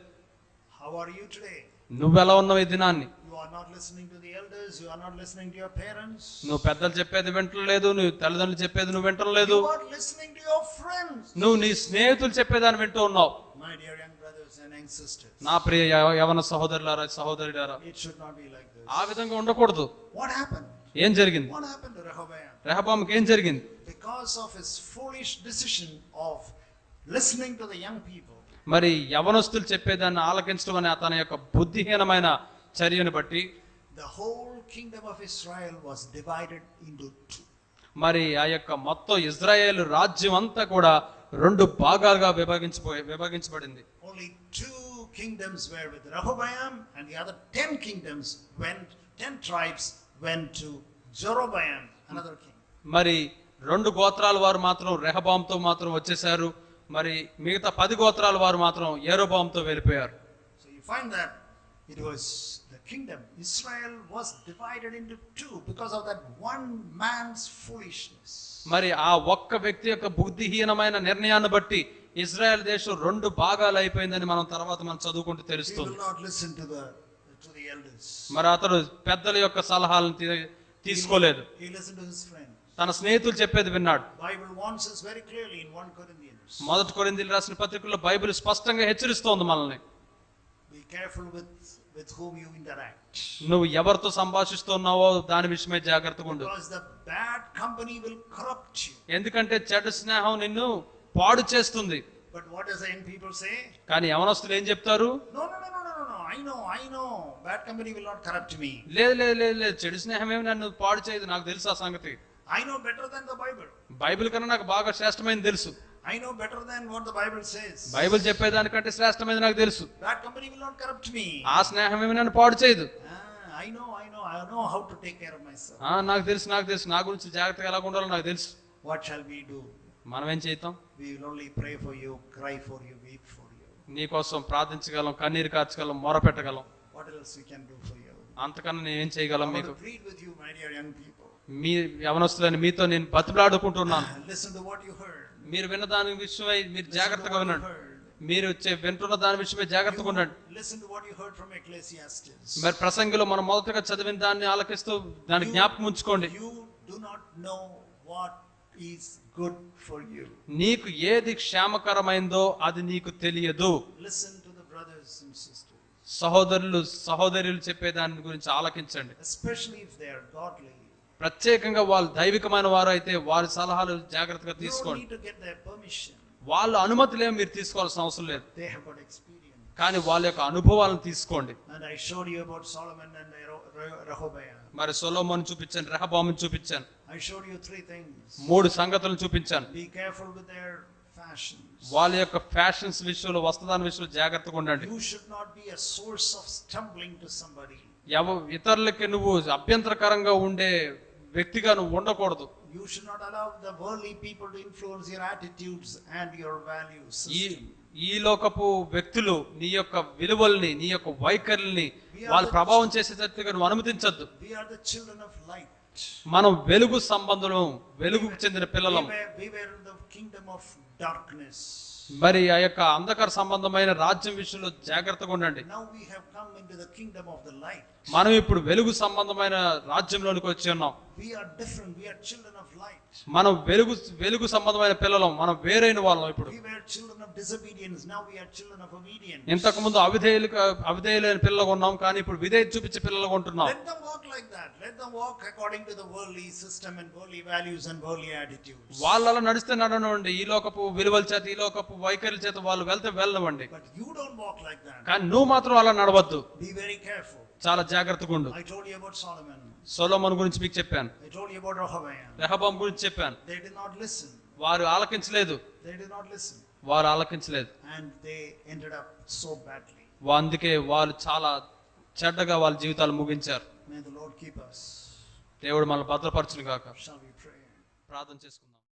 How are you today? నువ్వెలా ఉన్నావు ఈ దినాన్ని? You are not listening to the elders. You are not listening to your parents. నువ్వు పెద్దలు చెప్పేది వింటలేదు, నువ్వు తల్లిదండ్రులు చెప్పేది నువ్వు వింటలేదు. You are listening to your friends. నువ్వు నీ స్నేహితులు చెప్పేదాన్ని వింటూ ఉన్నావు. My dear young brothers and young sisters. నా ప్రియ యవన సహోదరులారా సహోదరులారా, It should not be like this. ఆ విధంగా ఉండకూడదు. What happened? ఏం జరిగింది? What happened to Rehoboam? రెహబాముకి ఏం జరిగింది? Because of his foolish decision of listening to the young people. మరి యవనస్తులు చెప్పేదాన్ని ఆలకించడం అనే తన యొక్క బుద్ధిహీనమైన చర్యను బట్టి The whole kingdom of Israel was divided into two. మరి ఆ యొక్క మొత్తం ఇజ్రాయేలు రాజ్యం అంతా కూడా 2 భాగాలుగా విభజించబడింది. Only 2 kingdoms were with Rehoboam, and the other 10 kingdoms went, 10 tribes went to Jeroboam, another king. మరి 2 గోత్రాల వారు మాత్రం రెహబాంతో మాత్రం వచ్చేసారు. మరి మిగతా 10 గోత్రాల వారు మాత్రం యెరోబాముతో వెళ్ళిపోయారు. So you find that it was the kingdom. Israel was divided into 2 because of that one man's foolishness. మరి ఆ ఒక్క వ్యక్తి యొక్క బుద్ధిహీనమైన నిర్ణయాన్ని బట్టి ఇజ్రాయెల్ దేశం 2 భాగాలు అయిపోయిందని మనం తర్వాత చదువుకుంటూ He తెలుస్తుంది. will not listen to the elders. మరి అతడు పెద్దల యొక్క సలహాలను తీసుకోలేదు. He listened to his friends. తన స్నేహితులు చెప్పేది విన్నాడు. Bible warns us very clearly in 1 Corinthians. 1 కొరింథీయులకు రాసిన పత్రికలో బైబిల్ స్పష్టంగా హెచ్చరిస్తోంది మనల్ని. Be careful with whom you interact. నువ్వు ఎవరితో సంభాషిస్తున్నావో దాని విషయమే జాగ్రత్తగా ఉండు. Because the bad company will corrupt you. ఎందుకంటే చెడ్డ స్నేహం నిన్ను పాడు చేస్తుంది. But what does the young people say? కానీ యవనస్తులు ఏం చెప్తారు? No. I know. Bad company will not corrupt me. లేదు చెడు స్నేహం ఏమి నన్ను పాడు చేయదు, నాకు తెలుసు ఆ సంగతి. I know better than the Bible. Bible కన్నా నాకు బాగా శ్రేష్టమైనది తెలుసు. I know better than what the Bible says. Bible చెప్పేదానికంటే శ్రేష్టమైనది నాకు తెలుసు. Bad company will not corrupt me. ఆ స్నేహం ఏమి నన్ను పాడు చేయదు. I know how to take care of myself. నాకు తెలుసు నా గురించి జాగ్రత్తగా ఎలా ఉండాలో నాకు తెలుసు. What shall we do? మనం ఏం చేద్దాం? We will only pray for you, cry for you, weep for you. నీ కోసం ప్రార్థించగలం, కన్నీరు కార్చగలం, మొర పెట్టగలం. What else we can do for you? అంతకన్నా నేనేం చేయగలం? I want మీకు to plead with you, my dear young people. మీ యవనస్తులని మీతో నేను బతిలాడుకుంటున్నాను. Listen to what you heard. మీరు విన్న దాని విషయమై మీరు జాగ్రత్తగా వినండి. మీరు వింటున్న దాని విషయమై జాగ్రత్తగా ఉండండి. Listen to what you heard from Ecclesiastes. మరి ప్రసంగిలో మనం మొదటగా చదివిన దాన్ని ఆలకిస్తూ దాన్ని జ్ఞాపకం ఉంచుకోండి. You do not know what is good for you. నీకు ఏది క్షేమకరమైందో అది నీకు తెలియదు. Listen to the brothers and sisters. సహోదరులు చెప్పే దాని గురించి ఆలకించండి. Especially if they are godly. ప్రత్యేకంగా వాళ్ళు దైవికమైన వారు అయితే వారి సలహాలు జాగ్రత్తగా తీసుకోండి. You don't need to get their permission. వాళ్ళ అనుమతులేమో మీరు తీసుకోవాల్సిన అవసరం లేదు. They have got experience. కానీ వాళ్ళ యొక్క అనుభవాలను తీసుకోండి. And I showed you about Solomon and Rehoboam. మరి సొలొమోను చూపించాను, రెహబామును చూపించాను. I showed you 3 things. 3 సంగతులను చూపించాను. Be careful with their fashions. వాళ్ళ యొక్క ఫ్యాషన్స్ విషయంలో, వస్త్రదాన విషయంలో జాగ్రత్తగా ఉండండి. You should not be a source of stumbling to somebody. ఇతరులకి నువ్వు అభ్యంతరకరంగా ఉండే వ్యక్తిగా నువ్వు ఉండకూడదు. You should not allow the worldly people to influence your attitudes and your values. ఈ లోకపు వ్యక్తులు నీ యొక్క విలువల్ని, నీ యొక్క వైఖరిని వాళ్ళు ప్రభావం చేసేటట్టుగా నువ్వు అనుమతించద్దు. We are the children of light. మనం వెలుగు సంబంధులం, వెలుగుకు చెందిన పిల్లలం. We were in the kingdom of darkness. మరి ఆ యొక్క అంధకార సంబంధమైన రాజ్యం విషయంలో జాగ్రత్తగా ఉండండి. Now we have come into the kingdom of the light. మనం ఇప్పుడు వెలుగు సంబంధమైన రాజ్యంలోనికి వచ్చి ఉన్నాం. We are different. We are children of light. మనం వెలుగు సంబంధమైన పిల్లలం. మనం వేరైన వాళ్ళం. ఇప్పుడు We were children of disobedience. Now we are children of obedience. ఇంతకు ముందు అవిధేయులైన పిల్లలుగా ఉన్నాం, కానీ ఇప్పుడు విధేయత చూపించే పిల్లలుగా ఉంటున్నాం. Let them walk like that. Let them walk according to the worldly system and worldly values and worldly attitudes. వాళ్ళ నడిస్తే నడవండి. ఈ లోకపు విలువల చేత, ఈ లోకపు వైఖరి చేత వాళ్ళు వెళ్తే వెళ్ళవండి. But you don't walk like that. కానీ నువ్వు మాత్రం అలా నడవద్దు. Be very careful. చాలా జాగ్రత్తగా ఉండు. I told you about Solomon. సొలొమోను గురించి మీకు చెప్పాను. I told you about Rehoboam. రెహబాం గురించి చెప్పాను. They did not listen. వారు ఆలకించలేదు. They did not listen. వారు ఆలకించలేదు. And they ended up so badly. అందుకే వాళ్ళు చాలా చెడ్డగా వాళ్ళ జీవితాలు ముగించారు. May the Lord keep us. దేవుడు మనల్ని భద్రపరచును గాక. Shall we pray? ప్రార్థన చేసుకుందాం.